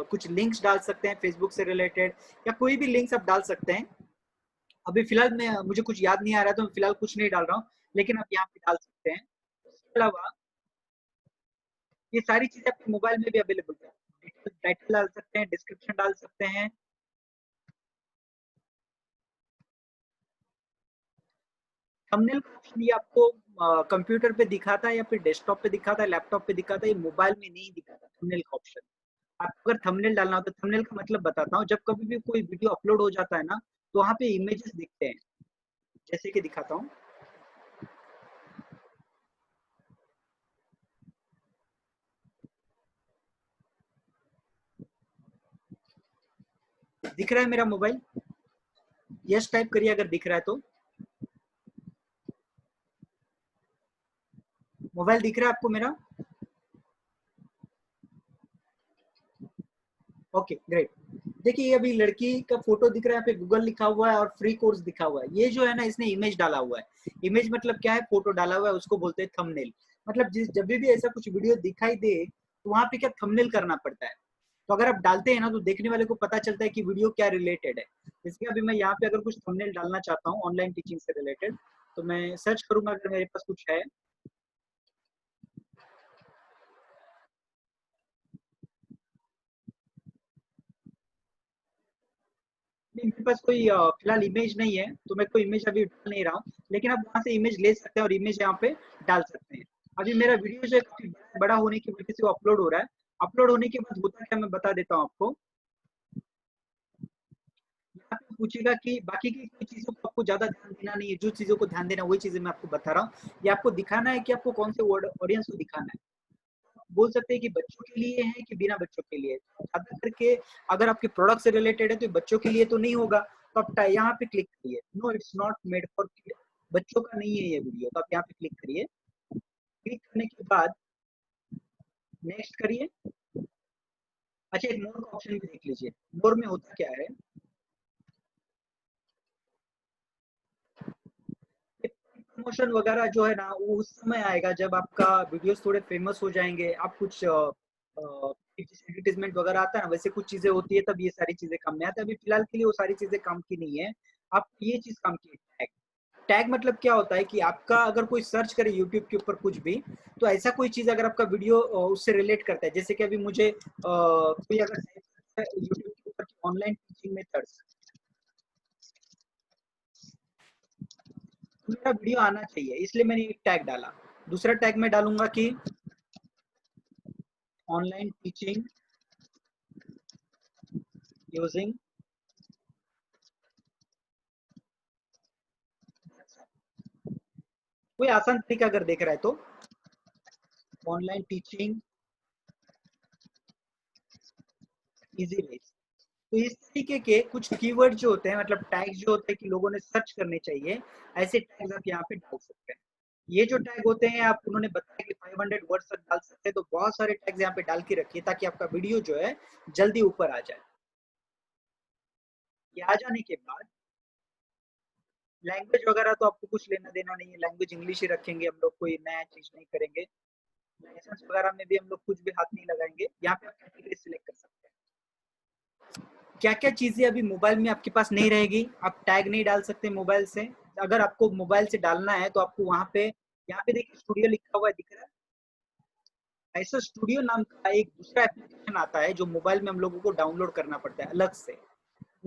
कुछ लिंक्स डाल सकते हैं फेसबुक से रिलेटेड, या कोई भी लिंक्स आप डाल सकते हैं। अभी फिलहाल मैं मुझे कुछ याद नहीं आ रहा, तो मैं फिलहाल कुछ नहीं डाल रहा हूँ, लेकिन आप यहाँ पे डाल सकते हैं। उसके अलावा ये सारी चीजें आपके मोबाइल में भी अवेलेबल है, टाइटल डाल सकते हैं, डिस्क्रिप्शन डाल सकते हैं। थंबनेल का ऑप्शन ये आपको कंप्यूटर पे दिखाता है या फिर डेस्कटॉप पे दिखाता है, लैपटॉप पे दिखाता है, ये मोबाइल में नहीं दिखाता थंबनेल का ऑप्शन। आपको अगर थंबनेल डालना हो तो थंबनेल का मतलब बताता हूँ, जब कभी भी कोई वीडियो अपलोड हो जाता है ना, तो वहाँ पे इमेजेस दिखते हैं, जैसे कि दिखाता हूँ। दिख रहा है मेरा मोबाइल? यस टाइप करिए अगर दिख रहा है तो। मोबाइल दिख रहा है आपको मेरा? Okay great. देखिए ये अभी लड़की का फोटो दिख रहा है, यहाँ पे गूगल लिखा हुआ है और फ्री कोर्स दिखा हुआ है। ये जो है ना, इसने इमेज डाला हुआ है। इमेज मतलब क्या है, फोटो डाला हुआ है, उसको बोलते हैं थंबनेल। मतलब जिस जब भी ऐसा कुछ वीडियो दिखाई दे तो वहां पे क्या थंबनेल करना पड़ता है। तो अगर आप डालते हैं ना, तो देखने वाले को पता चलता है कि वीडियो क्या रिलेटेड है। इसलिए अभी मैं यहाँ पे अगर कुछ थंबनेल डालना चाहता हूँ ऑनलाइन टीचिंग से रिलेटेड, तो मैं सर्च करूंगा अगर मेरे पास कुछ है। नहीं, मेरे पास कोई फिलहाल इमेज नहीं है, तो मैं कोई इमेज अभी डाल नहीं रहा हूँ। लेकिन आप वहां से इमेज ले सकते हैं और इमेज यहाँ पे डाल सकते हैं। अभी मेरा वीडियो जो है काफी बड़ा होने की वजह से वो अपलोड हो रहा है। अपलोड होने के बाद होता क्या, मैं बता देता हूँ आपको। यहाँ पे पूछेगा कि बाकी की कोई चीजों को आपको ज्यादा ध्यान देना नहीं है, जो चीजों को ध्यान देना वही चीजें मैं आपको बता रहा हूँ। ये आपको दिखाना है कि आपको कौन से ऑडियंस को दिखाना है। बोल सकते हैं कि बच्चों के लिए है कि बिना बच्चों के लिए। ज्यादा करके अगर आपके प्रोडक्ट से रिलेटेड है तो बच्चों के लिए तो नहीं होगा, तो आप यहाँ पे क्लिक करिए, no it's not made for kid, बच्चों का नहीं है ये वीडियो, तो आप यहाँ पे क्लिक करिए। क्लिक करने के बाद नेक्स्ट करिए। अच्छा, एक मोर का ऑप्शन भी देख लीजिए, मोर में होता क्या है। प्रमोशन वगैरह जो है ना, वो उस समय आएगा जब आपका वीडियोस थोड़े फेमस हो जाएंगे, आप कुछ एडवर्टीजमेंट वगैरह आता है ना, वैसे कुछ चीजें होती है, तब ये सारी चीजें काम में आती है। अभी फिलहाल के लिए वो सारी चीजें काम की नहीं है। आप ये चीज काम की है। टैग मतलब क्या होता है कि आपका अगर कोई सर्च करे यूट्यूब के ऊपर कुछ भी, तो ऐसा कोई चीज अगर आपका वीडियो उससे रिलेट करता है, जैसे कि अभी मुझे कोई अगर यूट्यूब के ऊपर ऑनलाइन टीचिंग मेथड्स, तो मेरा वीडियो आना चाहिए, इसलिए मैंने एक टैग डाला। दूसरा टैग मैं डालूंगा कि ऑनलाइन टीचिंग यूजिंग, कोई आसान तरीका अगर देख रहा है तो, ऑनलाइन टीचिंग इजी वेज। तो इस तरीके के कुछ कीवर्ड जो होते हैं, मतलब टैग जो होते हैं कि लोगों ने सर्च करने चाहिए, ऐसे टैग्स आप यहाँ पे डाल सकते हैं। ये जो टैग होते हैं, आप उन्होंने बताया कि 500 वर्ड्स तक डाल सकते हैं, तो बहुत सारे टैग्स यहाँ पे डाल के रखिए ताकि आपका वीडियो जो है जल्दी ऊपर आ जाए। ये आ जाने के बाद लैंग्वेज वगैरह तो आपको कुछ लेना देना नहीं है, लैंग्वेज इंग्लिश ही रखेंगे हम लोग, कोई नया चीज नहीं करेंगे। लाइसेंस वगैरह में भी हम लोग कुछ भी हाथ नहीं लगाएंगे। यहाँ पे आप कैटेगरी सिलेक्ट कर सकते हैं। क्या क्या चीजें अभी मोबाइल में आपके पास नहीं रहेगी, आप टैग नहीं डाल सकते मोबाइल से। अगर आपको मोबाइल से डालना है तो आपको वहां पे, यहाँ पे देखिए स्टूडियो लिखा हुआ दिख रहा है, ऐसा स्टूडियो नाम का एक दूसरा एप्लीकेशन आता है जो मोबाइल में हम लोगों को डाउनलोड करना पड़ता है अलग से।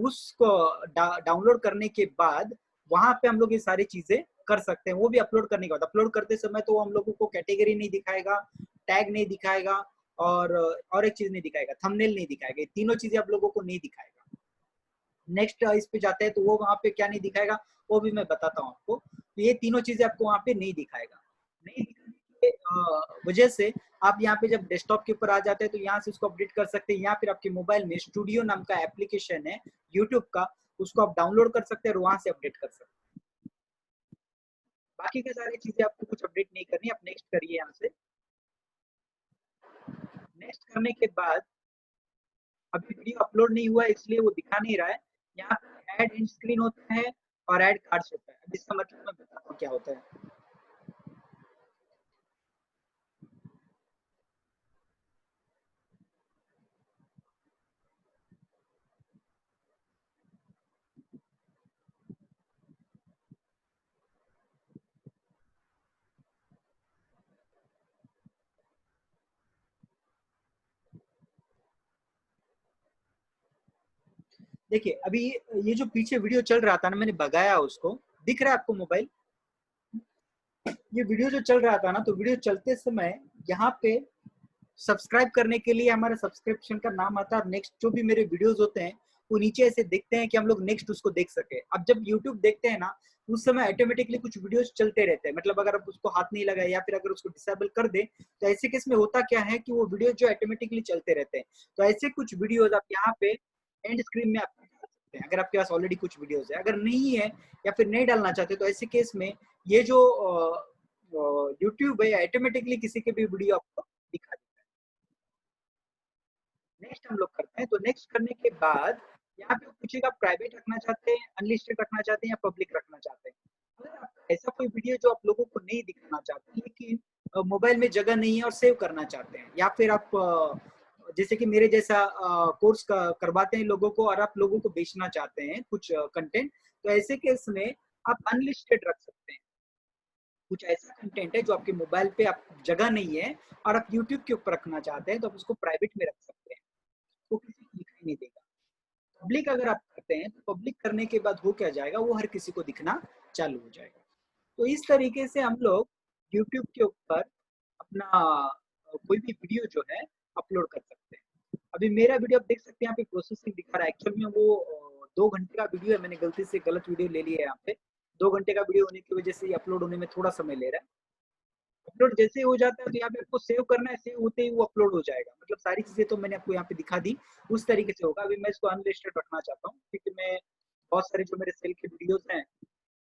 उसको डाउनलोड करने के बाद वहां पे हम लोग ये सारी चीजें कर सकते हैं। वो भी अपलोड करने के बाद, अपलोड करते समय तो हम लोगों को कैटेगरी नहीं दिखाएगा, टैग नहीं दिखाएगा, और एक चीज नहीं दिखाएगा, थंबनेल नहीं दिखाएगा, ये तीनों चीजें आप लोगों को नहीं दिखाएगा। नेक्स्ट इस पे जाते हैं तो वो वहाँ पे क्या नहीं दिखाएगा, वो भी मैं बताता हूँ आपको। तो ये तीनों चीजें आपको वहाँ पे नहीं दिखाएगा। नहीं दिखाने की वजह से आप यहाँ पे जब डेस्कटॉप के ऊपर आ जाते हैं तो यहाँ से उसको अपडेट कर सकते हैं, या फिर आपके मोबाइल में स्टूडियो नाम का एप्लीकेशन है यूट्यूब का, उसको आप डाउनलोड कर सकते हैं और वहां से अपडेट कर सकते हैं। बाकी की सारी चीजें आपको कुछ अपडेट नहीं करनी, आप नेक्स्ट करिए यहाँ से। नेक्स्ट करने के बाद अभी वीडियो अपलोड नहीं हुआ है इसलिए वो दिखा नहीं रहा है। यहाँ पे ऐड एंड स्क्रीन होता है और ऐड कार्ड्स होता है। अब इसका मतलब मैं बताता हूँ क्या होता है। देखिए अभी ये जो पीछे वीडियो चल रहा था ना, मैंने भगाया उसको, दिख रहा है आपको मोबाइल? ये वीडियो जो चल रहा था ना, तो वीडियो चलते समय यहाँ पे सब्सक्राइब करने के लिए हमारा सब्सक्रिप्शन का नाम आता है। नेक्स्ट जो भी मेरे वीडियोस होते हैं वो नीचे ऐसे दिखते हैं कि हम लोग नेक्स्ट उसको देख सके। अब जब यूट्यूब देखते हैं ना, उस समय ऑटोमेटिकली कुछ वीडियोस चलते रहते हैं, मतलब अगर आप उसको हाथ नहीं लगाए या फिर अगर उसको डिसेबल कर दे तो ऐसे केस में होता क्या है कि वो वीडियो जो ऑटोमेटिकली चलते रहते हैं। तो ऐसे कुछ वीडियोस आप यहाँ पे एंड स्क्रीन में आप डाल सकते हैं, अगर आपके पास ऑलरेडी कुछ वीडियोस है। अगर नहीं है या फिर नहीं डालना चाहते तो ऐसे केस में ये जो यूट्यूब है ऑटोमेटिकली किसी के भी वीडियो आपको दिखा। नेक्स्ट हम लोग करते हैं। तो नेक्स्ट करने के बाद यहाँ पे पूछेगा प्राइवेट रखना चाहते हैं, अनलिस्टेड रखना चाहते हैं या पब्लिक रखना चाहते हैं। अगर आप ऐसा कोई वीडियो जो आप लोगों को नहीं दिखाना चाहते लेकिन मोबाइल में जगह नहीं है और सेव करना चाहते हैं, या फिर आप जैसे कि मेरे जैसा कोर्स करवाते हैं लोगों को और आप लोगों को बेचना चाहते हैं कुछ कंटेंट, तो ऐसे केस में आप अनलिस्टेड रख सकते हैं। कुछ ऐसा कंटेंट है जो आपके मोबाइल पे आप जगह नहीं है और आप यूट्यूब के ऊपर रखना चाहते हैं, तो आप उसको प्राइवेट में रख सकते हैं, वो किसी को दिखाई नहीं देगा। पब्लिक अगर आप करते हैं तो पब्लिक करने के बाद हो क्या जाएगा, वो हर किसी को दिखना चालू हो जाएगा। तो इस तरीके से हम लोग यूट्यूब के ऊपर अपना कोई भी वीडियो जो है अपलोड कर सकते हैं। अभी मेरा वीडियो आप देख सकते हैं यहाँ पे प्रोसेसिंग दिखा रहा है, एक्चुअल में वो 2 घंटे का वीडियो है, मैंने गलती से गलत वीडियो ले लिया है यहाँ पे। 2 घंटे का वीडियो होने की वजह से अपलोड होने में थोड़ा समय ले रहा है। अपलोड जैसे ही हो जाता है तो यहाँ पे आपको सेव करना है, सेव होते ही वो अपलोड हो जाएगा। मतलब सारी चीजें तो मैंने आपको यहाँ पे दिखा दी, उस तरीके से होगा। अभी मैं इसको अनलिस्टेड रखना चाहता हूँ क्योंकि मैं बहुत सारे जो मेरे सेल के वीडियोस हैं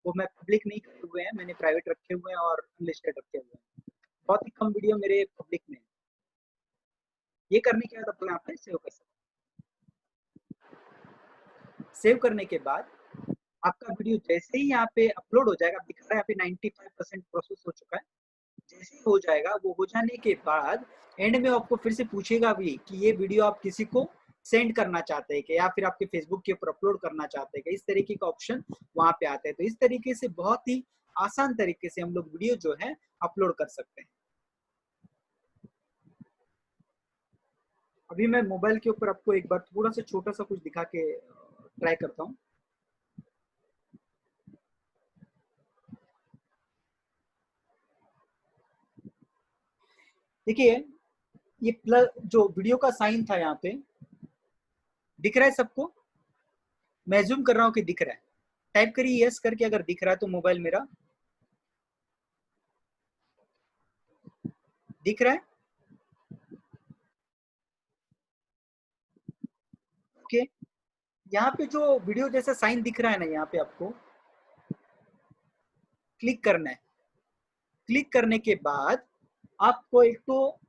वो मैं पब्लिक नहीं करे हुए हैं, मैंने प्राइवेट रखे हुए हैं और अनलिस्टेड रखे हुए हैं। बहुत ही कम वीडियो मेरे पब्लिक में है। ये करने के बाद आपको यहाँ पे सेव कर सकते हैं। सेव करने के बाद आपका वीडियो जैसे ही यहाँ पे अपलोड हो जाएगा, दिखा रहा है यहाँ पे 95% प्रोसेस हो चुका है। जैसे ही हो जाएगा, वो हो जाने के बाद एंड में आपको फिर से पूछेगा भी कि ये वीडियो आप किसी को सेंड करना चाहते हैं कि या फिर आपके फेसबुक के ऊपर अपलोड करना चाहते हैं कि, इस तरीके का ऑप्शन वहां पे आता है। तो इस तरीके से बहुत ही आसान तरीके से हम लोग वीडियो जो है अपलोड कर सकते हैं। अभी मैं मोबाइल के ऊपर आपको एक बार थोड़ा सा छोटा सा कुछ दिखा के ट्राई करता हूँ। देखिए ये प्लस जो वीडियो का साइन था यहाँ पे, दिख रहा है सबको? मैं जूम कर रहा हूँ कि दिख रहा है? टाइप करिए यस करके अगर दिख रहा है तो मोबाइल मेरा दिख रहा है। ओके, यहाँ पे जो वीडियो जैसा साइन दिख रहा है ना, यहाँ पे आपको क्लिक करना है। क्लिक करने के बाद आपको एक तो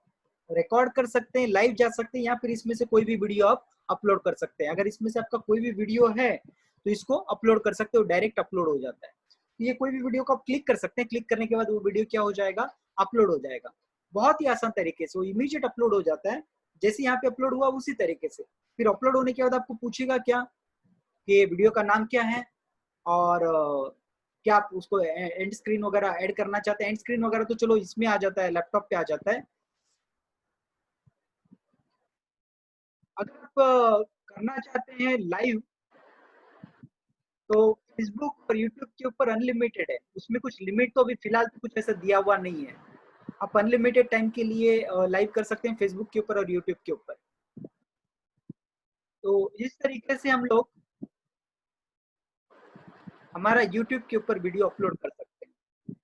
रिकॉर्ड कर सकते हैं, लाइव जा सकते हैं, या फिर इसमें से कोई भी वीडियो आप अपलोड कर सकते हैं। अगर इसमें से आपका कोई भी वीडियो है तो इसको अपलोड कर सकते हो, डायरेक्ट अपलोड हो जाता है। तो ये कोई भी वीडियो को आप क्लिक कर सकते हैं, क्लिक करने के बाद वो वीडियो क्या हो जाएगा, अपलोड हो जाएगा। बहुत ही आसान तरीके से वो इमीडिएट अपलोड हो जाता है, जैसे यहाँ पे अपलोड हुआ उसी तरीके से। फिर अपलोड होने के बाद आपको पूछेगा क्या कि वीडियो का नाम क्या है और क्या आप उसको एंड स्क्रीन वगैरह ऐड करना चाहते हैं। एंड स्क्रीन वगैरह तो चलो इसमें आ जाता है, लैपटॉप पे आ जाता है। अगर आप करना चाहते हैं लाइव तो फेसबुक और यूट्यूब के ऊपर अनलिमिटेड है, उसमें कुछ लिमिट तो अभी फिलहाल तो कुछ ऐसा दिया हुआ नहीं है। आप अनलिमिटेड टाइम के लिए लाइव कर सकते हैं फेसबुक के ऊपर और यूट्यूब के ऊपर। तो इस तरीके से हम लोग हमारा यूट्यूब के ऊपर वीडियो अपलोड कर सकते हैं।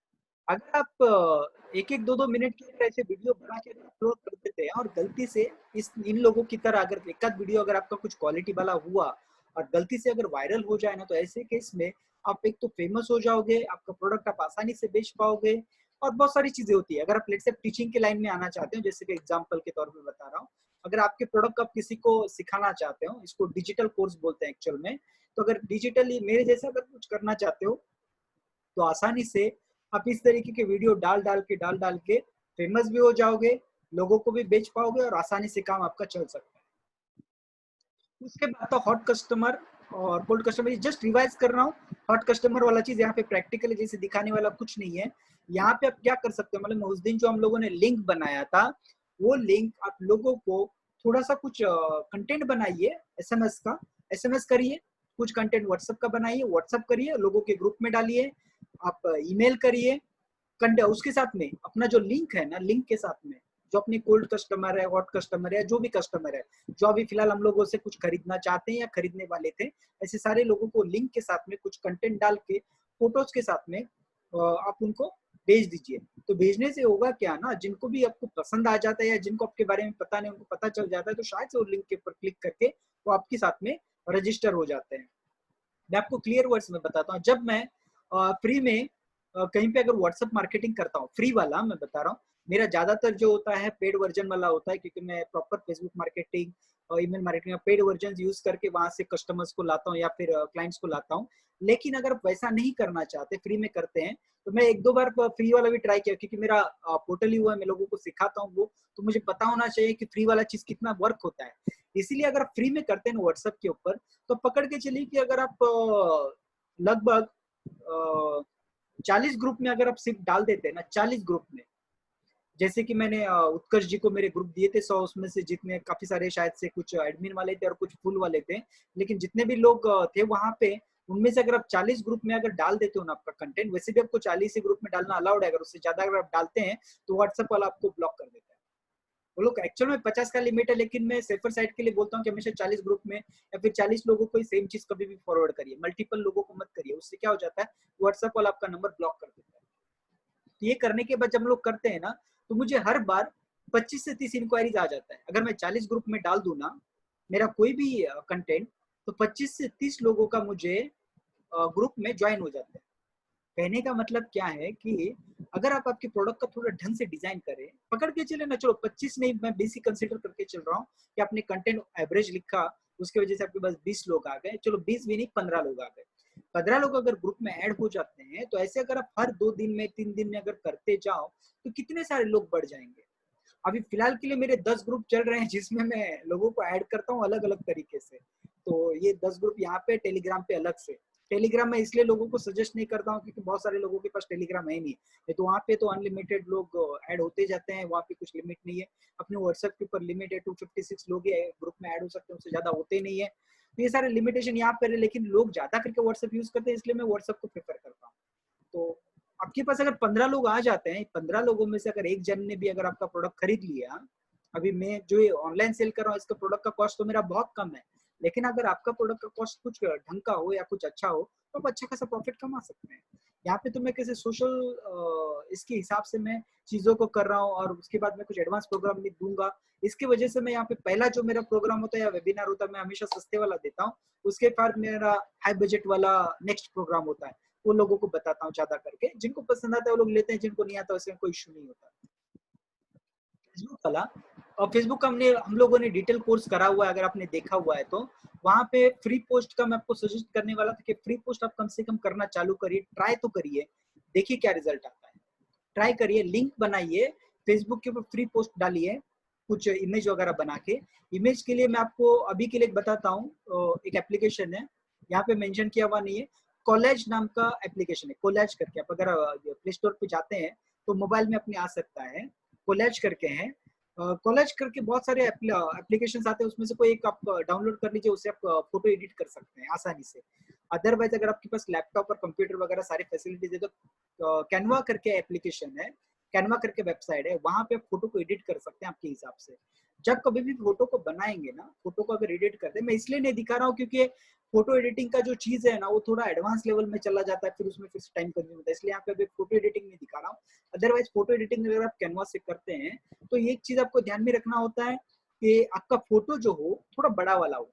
अगर आप एक एक दो दो मिनट के ऐसे वीडियो बना के अपलोड कर देते हैं और गलती से इन लोगों की तरह अगर एक आध वीडियो अगर आपका कुछ क्वालिटी वाला हुआ और गलती से अगर वायरल हो जाए ना, तो ऐसे केस में आप एक तो फेमस हो जाओगे, आपका प्रोडक्ट आप आसानी से बेच पाओगे और बहुत सारी चीजें होती है। अगर आप लेट्स से टीचिंग के लाइन में आना चाहते हो, जैसे कि एग्जांपल के तौर पे बता रहा हूँ, अगर आपके प्रोडक्ट को आप किसी को सिखाना चाहते हो, इसको डिजिटल कोर्स बोलते हैं एक्चुअल में, तो अगर डिजिटली मेरे जैसा अगर कुछ करना चाहते हो तो आसानी से आप इस तरीके के वीडियो डाल डाल के फेमस भी हो जाओगे, लोगों को भी बेच पाओगे और आसानी से काम आपका चल सकता है। उसके बाद तो हॉट कस्टमर और कोल्ड कस्टमर, जस्ट रिवाइज कर रहा हूँ। हॉट कस्टमर वाला चीज यहाँ पे प्रैक्टिकली जैसे दिखाने वाला कुछ नहीं है। यहाँ पे आप क्या कर सकते हो, मतलब उस दिन जो हम लोगों ने लिंक बनाया था, वो लिंक आप लोगों को थोड़ा सा कुछ कंटेंट बनाइए, एसएमएस का, एसएमएस करिए, कुछ कंटेंट व्हाट्सएप का बनाइए, व्हाट्सएप करिए, लोगों के ग्रुप में डालिए, आप ईमेल करिए, उसके साथ में अपना जो लिंक है ना, लिंक के साथ में जो अपने कोल्ड कस्टमर है, हॉट कस्टमर है, जो भी कस्टमर है, जो अभी फिलहाल हम लोगों से कुछ खरीदना चाहते हैं या खरीदने वाले थे, ऐसे सारे लोगों को लिंक के साथ में कुछ कंटेंट डाल के फोटोज के साथ में आप उनको भेज दीजिए। तो भेजने से होगा क्या ना, जिनको भी आपको पसंद आ जाता है या जिनको आपके बारे में पता नहीं, उनको पता चल जाता है, तो शायद से वो लिंक के ऊपर क्लिक करके वो आपके साथ में रजिस्टर हो जाते हैं। मैं आपको क्लियर वर्ड्स में बताता हूँ, जब मैं फ्री में कहीं पे अगर व्हाट्सएप मार्केटिंग करता हूँ, फ्री वाला मैं बता रहा हूँ, मेरा ज्यादातर जो होता है पेड वर्जन वाला होता है, क्योंकि मैं प्रॉपर फेसबुक मार्केटिंग और email marketing paid version use करके वहां से कस्टमर्स को लाता हूँ या फिर क्लाइंट्स को लाता हूँ। लेकिन अगर आप वैसा नहीं करना चाहते, फ्री में करते हैं, तो मैं एक दो बार फ्री वाला भी ट्राई किया, क्योंकि मेरा पोर्टल ही हुआ है, मैं लोगों को सिखाता हूँ वो, तो मुझे पता होना चाहिए कि फ्री वाला चीज कितना वर्क होता है। इसीलिए अगर आप फ्री में करते हैं व्हाट्सएप के ऊपर, तो पकड़ के चलिए कि अगर आप लगभग 40 ग्रुप में अगर आप सिर्फ डाल देते हैं ना, 40 ग्रुप में, जैसे कि मैंने उत्कर्ष जी को मेरे ग्रुप दिए थे 100, उसमें से जितने काफी सारे शायद से कुछ एडमिन वाले थे और कुछ फुल वाले थे, लेकिन जितने भी लोग थे वहां पे, उनमें से अगर आप 40 ग्रुप में अगर डाल देते हो ना आपका कंटेंट, वैसे भी आपको 40 ही ग्रुप में डालना अलाउड है, अगर उससे ज्यादा अगर आप डालते हैं तो व्हाट्सएप वाला आपको ब्लॉक कर देता है। वो लोग एक्चुअल में 50 का लिमिट है, लेकिन मैं सेफर साइड के लिए बोलता हूँ कि हमेशा 40 ग्रुप में या फिर 40 लोगों को ही सेम चीज कभी भी फॉरवर्ड करिए, मल्टीपल लोगों को मत करिए। उससे क्या हो जाता है, व्हाट्सएप वाला आपका नंबर ब्लॉक कर देता है। तो ये करने के बाद जब हम लोग करते हैं ना, तो मुझे हर बार 25 से 30 इंक्वायरीज आ जाता है। अगर मैं 40 ग्रुप में डाल दूं ना मेरा कोई भी कंटेंट, तो 25 से 30 लोगों का मुझे ग्रुप में ज्वाइन हो जाता है। कहने का मतलब क्या है कि अगर आप आपके प्रोडक्ट का थोड़ा ढंग से डिजाइन करें, पकड़ के चले ना, चलो 25 नहीं, मैं 20 ही कंसिडर करके चल रहा हूँ कि आपने कंटेंट एवरेज लिखा, उसके वजह से आपके पास 20 लोग आ गए, चलो 20 भी नहीं 15 लोग आ गए। 15 लोग अगर ग्रुप में ऐड हो जाते हैं, तो ऐसे अगर आप हर 2 दिन में 3 दिन में अगर करते जाओ, तो कितने सारे लोग बढ़ जाएंगे। अभी फिलहाल के लिए मेरे 10 ग्रुप चल रहे हैं, जिसमें मैं लोगों को ऐड करता हूँ अलग अलग तरीके से। तो ये 10 ग्रुप यहाँ पे, टेलीग्राम पे अलग से। टेलीग्राम में इसलिए लोगों को सजेस्ट नहीं करता हूँ क्योंकि बहुत सारे लोगों के पास टेलीग्राम है नहीं है, तो वहाँ पे तो अनलिमिटेड लोग ऐड होते जाते हैं, वहाँ पे कुछ लिमिट नहीं है। अपने व्हाट्सएप के ऊपर लिमिट है, 256 लोग ग्रुप में ऐड हो सकते हैं, उससे ज्यादा होते नहीं है। तो ये सारे लिमिटेशन यहाँ पर है, लेकिन लोग ज्यादा करके व्हाट्सएप यूज करते हैं, इसलिए मैं व्हाट्सएप को प्रेफर करता हूँ। तो आपके पास अगर 15 लोग आ जाते हैं, 15 लोगों में से अगर एक जन ने भी अगर आपका प्रोडक्ट खरीद लिया, अभी मैं जो ऑनलाइन सेल कर रहा हूँ इसका प्रोडक्ट का कॉस्ट तो मेरा बहुत कम है, लेकिन अगर आपका प्रोडक्ट का कॉस्ट कुछ ढंग का हो या कुछ अच्छा हो, तो आप अच्छा खासा प्रॉफिट कमा सकते हैं। यहाँ पे तो मैं कैसे सोशल इसके हिसाब से मैं चीजों को कर रहा हूँ, और उसके बाद मैं कुछ एडवांस प्रोग्राम भी दूंगा। इसकी वजह से मैं यहाँ पे पहला जो मेरा प्रोग्राम होता है या वेबिनार होता है, मैं हमेशा सस्ते वाला देता हूँ। उसके बाद मेरा हाई बजट वाला नेक्स्ट प्रोग्राम होता है, वो लोगों को बताता हूँ ज्यादा करके, जिनको पसंद आता है वो लोग लेते हैं, जिनको नहीं आता उसमें कोई इशू नहीं होता। फेसबुक वाला, और फेसबुक का हम लोगों ने डिटेल कोर्स करा हुआ है, अगर आपने देखा हुआ है तो वहां पे फ्री पोस्ट का मैं आपको सजेस्ट करने वाला था कि फ्री पोस्ट आप कम से कम करना चालू करिए, ट्राई तो करिए, देखिए क्या रिजल्ट आता है। ट्राई करिए, लिंक बनाइए, फेसबुक के ऊपर फ्री पोस्ट डालिए, कुछ इमेज वगैरह बना के। इमेज के लिए मैं आपको अभी के लिए बताता हूँ, एक एप्लीकेशन है, यहाँ पे मेंशन किया हुआ नहीं है, कॉलेज नाम का एप्लीकेशन है, कोलेज करके। आप अगर प्ले स्टोर पे जाते हैं तो मोबाइल में अपने आ सकता है, कोलेज करके है। कॉलेज करके बहुत सारे एप्लीकेशन आते हैं, उसमें से कोई एक आप डाउनलोड कर लीजिए, उससे आप फोटो एडिट कर सकते हैं आसानी से। अदरवाइज अगर आपके पास लैपटॉप और कंप्यूटर वगैरह सारी फैसिलिटीज है, तो कैनवा करके एप्लीकेशन है, कैनवा करके वेबसाइट है, वहां पे आप फोटो को एडिट कर सकते हैं आपके हिसाब से। जब कभी भी फोटो को बनाएंगे ना, फोटो को अगर एडिट करते हैं, मैं इसलिए नहीं दिखा रहा हूँ क्योंकि फोटो एडिटिंग का जो चीज है ना वो थोड़ा एडवांस लेवल में चला जाता है, फिर उसमें फिर टाइम कंज्यूम होता है, इसलिए यहाँ पे अभी फोटो एडिटिंग नहीं दिखा रहा हूँ। अदरवाइज फोटो एडिटिंग अगर आप कैनवास से करते हैं तो एक चीज आपको ध्यान में रखना होता है कि आपका फोटो जो हो थोड़ा बड़ा वाला हो।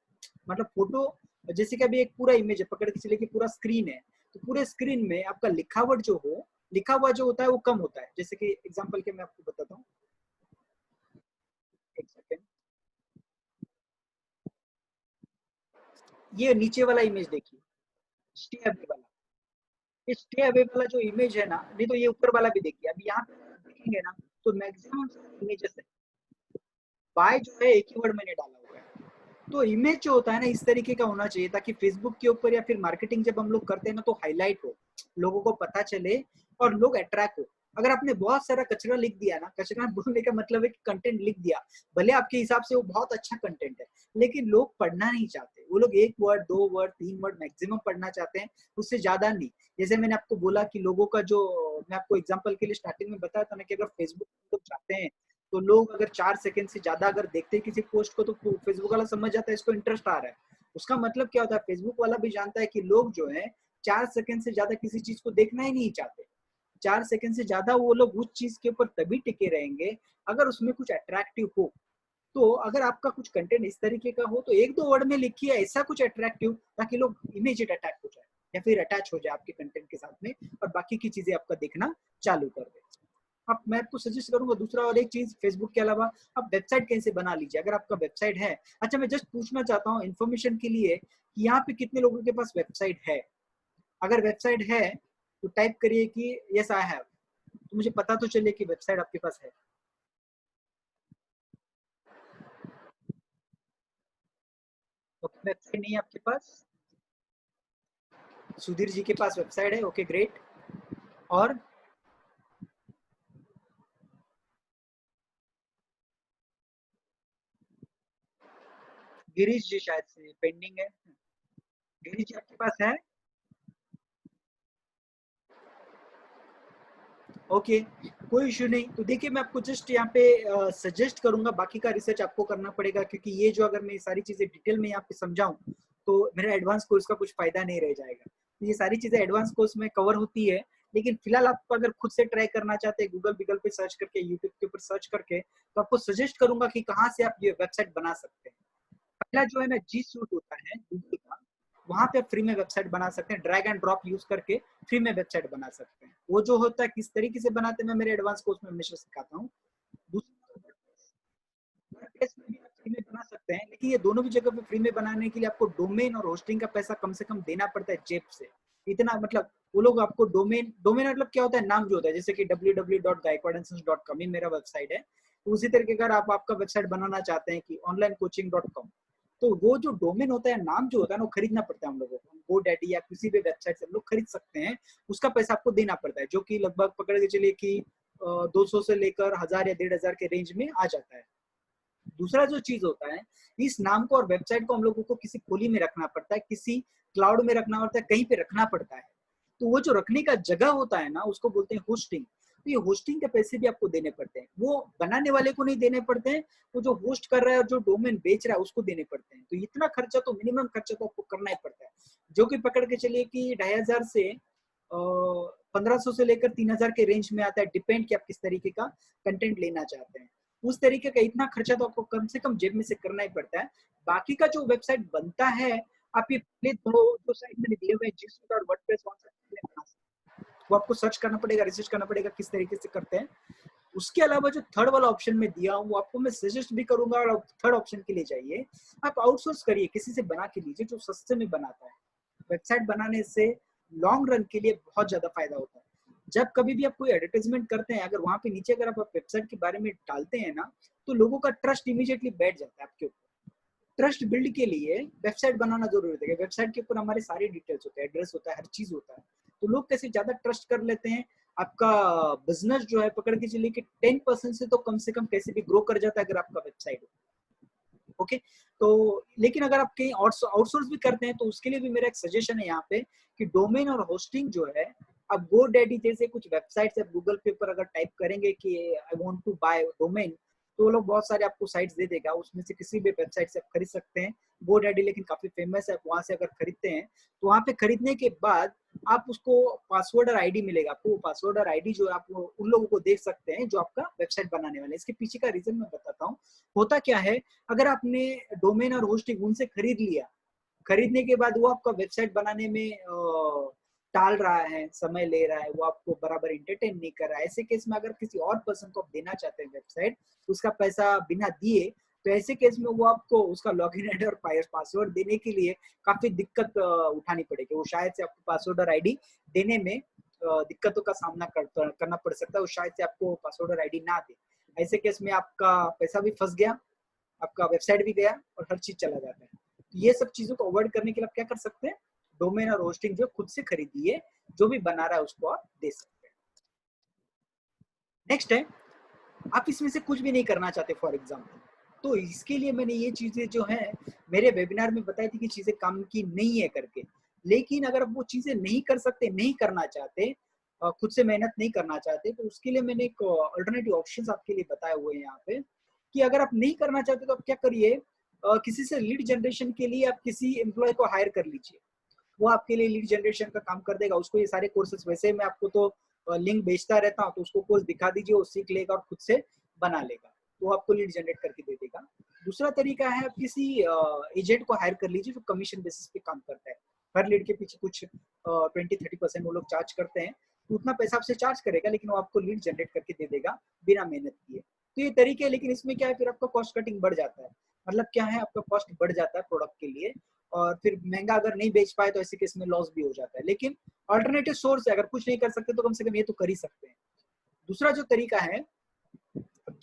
मतलब फोटो जैसे कि अभी एक पूरा इमेज है, पकड़ के चले कि पूरा स्क्रीन है, तो पूरे स्क्रीन में आपका लिखावट जो हो, लिखा हुआ जो होता है वो कम होता है। जैसे कि एग्जांपल के मैं आपको बताता हूँ, एक सेकेंड। ये नीचे वाला इमेज देखिए, स्टे अवे वाला, ये स्टे अवे वाला जो इमेज है ना, नहीं तो ये ऊपर वाला भी देखिए, अभी यहाँ पे देखेंगे ना तो मैक्सिमम इमेजेस है, बाय जो है एक ही वर्ड मैंने डाला हुआ है। तो इमेज जो होता है ना इस तरीके का होना चाहिए ताकि फेसबुक के ऊपर या फिर मार्केटिंग जब हम लोग करते हैं ना तो हाईलाइट हो, लोगों को पता चले और लोग अट्रैक्ट हो। अगर आपने बहुत सारा कचरा लिख दिया ना, कचरा बोलने का मतलब है कि कंटेंट लिख दिया, भले आपके हिसाब से वो बहुत अच्छा कंटेंट है, लेकिन लोग पढ़ना नहीं चाहते। वो लोग एक वर्ड, दो वर्ड, तीन वर्ड मैक्सिमम पढ़ना चाहते हैं, उससे ज्यादा नहीं। जैसे मैंने आपको बोला कि लोगों का जो, मैं आपको एग्जाम्पल के लिए स्टार्टिंग में बताया था ना कि अगर फेसबुक लोग चाहते हैं तो लोग अगर 4 सेकंड से ज्यादा अगर देखते हैं किसी पोस्ट को तो फेसबुक वाला समझ जाता है इसको इंटरेस्ट आ रहा है। उसका मतलब क्या होता है, फेसबुक वाला भी जानता है कि लोग जो है 4 सेकंड से ज्यादा किसी चीज को देखना ही नहीं चाहते। 4 सेकंड से ज्यादा वो लोग उस चीज के ऊपर तभी टिके रहेंगे अगर उसमें कुछ अट्रैक्टिव हो। तो अगर आपका कुछ कंटेंट इस तरीके का हो तो एक दो वर्ड में लिखिए ऐसा कुछ अट्रैक्टिव ताकि लोग इमीडिएट अटैक हो जाए या फिर अटैच हो जाए आपके कंटेंट के साथ में और बाकी की चीजें आपका देखना चालू कर दे। आप, मैं आपको सजेस्ट करूंगा दूसरा और एक चीज, फेसबुक के अलावा आप वेबसाइट कैसे बना लीजिए अगर आपका वेबसाइट है। अच्छा, मैं जस्ट पूछना चाहता हूँ इन्फॉर्मेशन के लिए कि यहाँ पे कितने लोगों के पास वेबसाइट है। अगर वेबसाइट है तो टाइप करिए कि यस आई हैव, तो मुझे पता तो चले कि वेबसाइट आपके पास है। तो वेबसाइट नहीं है आपके पास, सुधीर जी के पास वेबसाइट है, ओके ग्रेट। और गिरीश जी शायद से पेंडिंग है, गिरीश जी आपके पास है, ओके कोई इशू नहीं। तो देखिए मैं आपको जस्ट यहाँ पे सजेस्ट करूंगा, बाकी का रिसर्च आपको करना पड़ेगा क्योंकि ये जो अगर मैं ये सारी चीजें डिटेल में यहाँ पे समझाऊं तो मेरा एडवांस कोर्स का कुछ फायदा नहीं रह जाएगा। तो ये सारी चीजें एडवांस कोर्स में कवर होती है, लेकिन फिलहाल आप अगर खुद से ट्राई करना चाहते हैं गूगल गूगल पे सर्च करके, यूट्यूब के ऊपर सर्च करके, तो आपको सजेस्ट करूंगा कि कहाँ से आप ये वेबसाइट बना सकते हैं। पहला जो है ना जी सूट होता है गूगल का, वहां पे आप फ्री में वेबसाइट बना सकते हैं, ड्रैग एंड ड्रॉप यूज करके फ्री में वेबसाइट बना सकते हैं। वो जो होता है किस तरीके से बनाते हैं मैं मेरे एडवांस कोर्स में हमेशा सिखाता हूँ। दूसरा वर्डप्रेस में भी आप फ्री में बना सकते हैं, लेकिन ये दोनों भी जगह पे फ्री में बनाने के लिए आपको डोमेन और होस्टिंग का पैसा कम से कम देना पड़ता है जेब से। इतना मतलब वो लोग आपको डोमेन, डोमेन मतलब क्या होता है, नाम जो होता है, जैसे कि www.gaikwadandsons.com ही मेरा वेबसाइट है। तो उसी तरीके अगर आप आपका वेबसाइट बनाना चाहते हैं कि onlinecoaching.com, तो वो जो डोमेन होता है, नाम जो होता है ना, वो खरीदना पड़ता है हम लोगों को। GoDaddy या किसी भी वेबसाइट से हम लोग खरीद सकते हैं, उसका पैसा आपको देना पड़ता है, जो कि लगभग पकड़ के चलिए कि 200 से लेकर 1000 या 1500 के रेंज में आ जाता है। दूसरा जो चीज होता है, इस नाम को और वेबसाइट को हम लोगों को किसी खोली में रखना पड़ता है, किसी क्लाउड में रखना पड़ता है, कहीं पे रखना पड़ता है। तो वो जो रखने का जगह होता है ना उसको बोलते हैं होस्टिंग। तो ये होस्टिंग के पैसे भी आपको देने पड़ते हैं, वो बनाने वाले को नहीं देने पड़ते हैं, वो जो होस्ट कर रहा है और जो डोमेन बेच रहा है उसको देने पड़ते हैं। तो इतना खर्चा तो, मिनिमम खर्चा तो आपको करना ही पड़ता है, जो कि पकड़ के चलिए कि 2500 से 1500 से लेकर 3000 के रेंज में आता है, डिपेंड कि आप किस तरीके का कंटेंट लेना चाहते हैं। उस तरीके का इतना खर्चा तो आपको कम से कम जेब में से करना ही पड़ता है। बाकी का जो वेबसाइट बनता है, आप ये पहले दो साइट मैंने दिए हुए हैं, जीसूट और वर्डप्रेस, वो आपको सर्च करना पड़ेगा, रिसर्च करना पड़ेगा किस तरीके से करते हैं। उसके अलावा जो थर्ड वाला ऑप्शन में दिया हूँ वो आपको मैं सजेस्ट भी करूंगा, और थर्ड ऑप्शन के लिए जाइए, आप आउटसोर्स करिए, किसी से बना के लीजिए जो सस्ते में बनाता है। वेबसाइट बनाने से लॉन्ग रन के लिए बहुत ज्यादा फायदा होता है। जब कभी भी आप कोई एडवर्टाइजमेंट करते हैं, अगर वहां पे नीचे अगर आप वेबसाइट के बारे में डालते हैं ना, तो लोगों का ट्रस्ट इमीडिएटली बैठ जाता है आपके ऊपर। ट्रस्ट बिल्ड के लिए वेबसाइट बनाना जरूरी है। वेबसाइट के ऊपर हमारे सारे डिटेल्स होते हैं, एड्रेस होता है, हर चीज होता है। तो लोग कैसे ज्यादा ट्रस्ट कर लेते हैं, आपका बिजनेस जो है पकड़ के चलिए कि 10% से कम कैसे भी ग्रो कर जाता है अगर आपका वेबसाइट हो। ओके, तो लेकिन अगर आप कहीं आउटसोर्स भी करते हैं तो उसके लिए भी मेरा एक सजेशन है यहाँ पे कि डोमेन और होस्टिंग जो है, अब गो डैडी जैसे कुछ वेबसाइट्स आप गूगल पे पर अगर टाइप करेंगे कि I want to buy domain, तो वो लोग बहुत सारे आपको साइट्स दे देगा, उसमें से किसी भी वेबसाइट से आप खरीद सकते हैं। GoDaddy लेकिन काफी फेमस है, आप वहां से अगर खरीदते हैं तो वहां पे खरीदने के बाद आप उसको पासवर्ड और आईडी मिलेगा आपको। वो पासवर्ड और आईडी जो आप उन लोगों को देख सकते हैं जो आपका वेबसाइट बनाने वाले। इसके पीछे का रीजन मैं बताता हूँ। होता क्या है, अगर आपने डोमेन और होस्टिंग उनसे खरीद लिया, खरीदने के बाद वो आपका वेबसाइट बनाने में टाल रहा है, समय ले रहा है, वो आपको बराबर एंटरटेन नहीं कर रहा है, ऐसे केस में अगर किसी और पर्सन को आप देना चाहते हैं वेबसाइट, उसका पैसा बिना दिए, तो ऐसे केस में वो आपको उसका लॉगिन आईडी और पासवर्ड देने के लिए काफी दिक्कत उठानी पड़ेगी। वो शायद से आपको पासवर्ड और आईडी देने में दिक्कतों का सामना करना पड़ सकता है। वो शायद से आपको पासवर्ड और आईडी ना दे। ऐसे केस में आपका पैसा भी फंस गया, आपका वेबसाइट भी गया और हर चीज चला जाता है। तो ये सब चीजों को अवॉइड करने के लिए आप क्या कर सकते हैं, डोमेन और होस्टिंग जो खुद से खरीदिए, जो भी बना रहा है उसको आप दे सकते हैं। नेक्स्ट है, आप इसमें से कुछ भी नहीं करना चाहते फॉर एग्जाम्पल, तो इसके लिए मैंने ये चीजें जो है मेरे वेबिनार में बताई थी कि चीजें काम की नहीं है करके। लेकिन अगर आप वो चीजें नहीं कर सकते, नहीं करना चाहते, खुद से मेहनत नहीं करना चाहते, तो उसके लिए मैंने एक अल्टरनेटिव ऑप्शंस आपके लिए बताए हुए हैं यहाँ पे, कि अगर आप नहीं करना चाहते तो आप क्या करिए, किसी से लीड जनरेशन के लिए आप किसी एम्प्लॉय को हायर कर लीजिए। वो आपके लिए लीड जनरेशन का काम कर देगा। उसको ये सारे कोर्सेस, वैसे मैं आपको तो लिंक भेजता रहता हूँ, तो उसको कोर्स दिखा दीजिए, वो सीख लेगा और खुद से बना लेगा, तो आपको लीड जनरेट करके दे देगा। दूसरा तरीका है, आप किसी एजेंट को हायर कर लीजिए जो कमीशन बेसिस पे काम करता है। हर लीड के पीछे कुछ 20-30% वो लोग चार्ज करते हैं, तो उतना पैसा आपसे चार्ज करेगा, लेकिन वो आपको लीड जनरेट करके दे देगा बिना मेहनत किए। तो ये तरीके है, लेकिन इसमें क्या है, फिर आपका कॉस्ट कटिंग बढ़ जाता है। मतलब क्या है, आपका कॉस्ट बढ़ जाता है प्रोडक्ट के लिए, और फिर महंगा अगर नहीं बेच पाए तो ऐसे केस में लॉस भी हो जाता है। लेकिन अल्टरनेटिव सोर्स है, अगर कुछ नहीं कर सकते तो कम से कम ये तो कर ही सकते हैं। दूसरा जो तरीका है,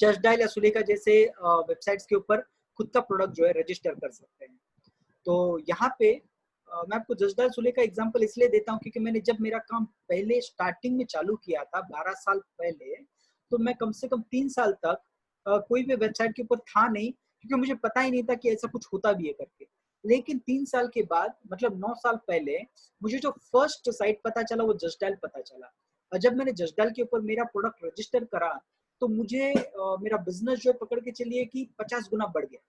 जस्ट डायल या सुलेखा जैसे वेबसाइट्स के ऊपर खुद का प्रोडक्ट जो है रजिस्टर कर सकते हैं। तो यहाँ पे मैं आपको जस्ट डायल सुलेखा एग्जांपल इसलिए देता हूँ क्योंकि मैंने जब मेरा काम पहले स्टार्टिंग में चालू किया था 12 साल पहले, तो मैं कम से कम 3 साल तक कोई भी वेबसाइट के ऊपर था नहीं, क्योंकि मुझे पता ही नहीं था कि ऐसा कुछ होता भी है करके। लेकिन 3 साल के बाद, मतलब 9 साल पहले, मुझे जो फर्स्ट साइट पता चला वो जस्ट डायल पता चला। और जब मैंने जस्ट डायल के ऊपर मेरा प्रोडक्ट रजिस्टर करा, तो मुझे मेरा बिजनेस जो पकड़ के चलिए कि 50 गुना बढ़ गया।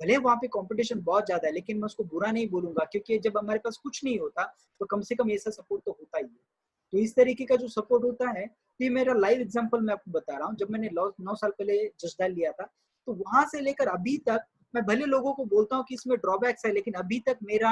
भले वहाँ पे कंपटीशन बहुत ज्यादा है, लेकिन मैं उसको बुरा नहीं बोलूंगा, क्योंकि जब हमारे पास कुछ नहीं होता तो कम से कम ऐसा सपोर्ट तो होता ही है। तो इस तरीके का जो सपोर्ट होता है, तो ये मेरा लाइव एग्जांपल मैं आपको बता रहा हूँ। जब मैंने 9 साल पहले जस्ट डायल लिया था, तो वहां से लेकर अभी तक मैं भले लोगों को बोलता हूँ कि इसमें ड्रॉबैक्स है, लेकिन अभी तक मेरा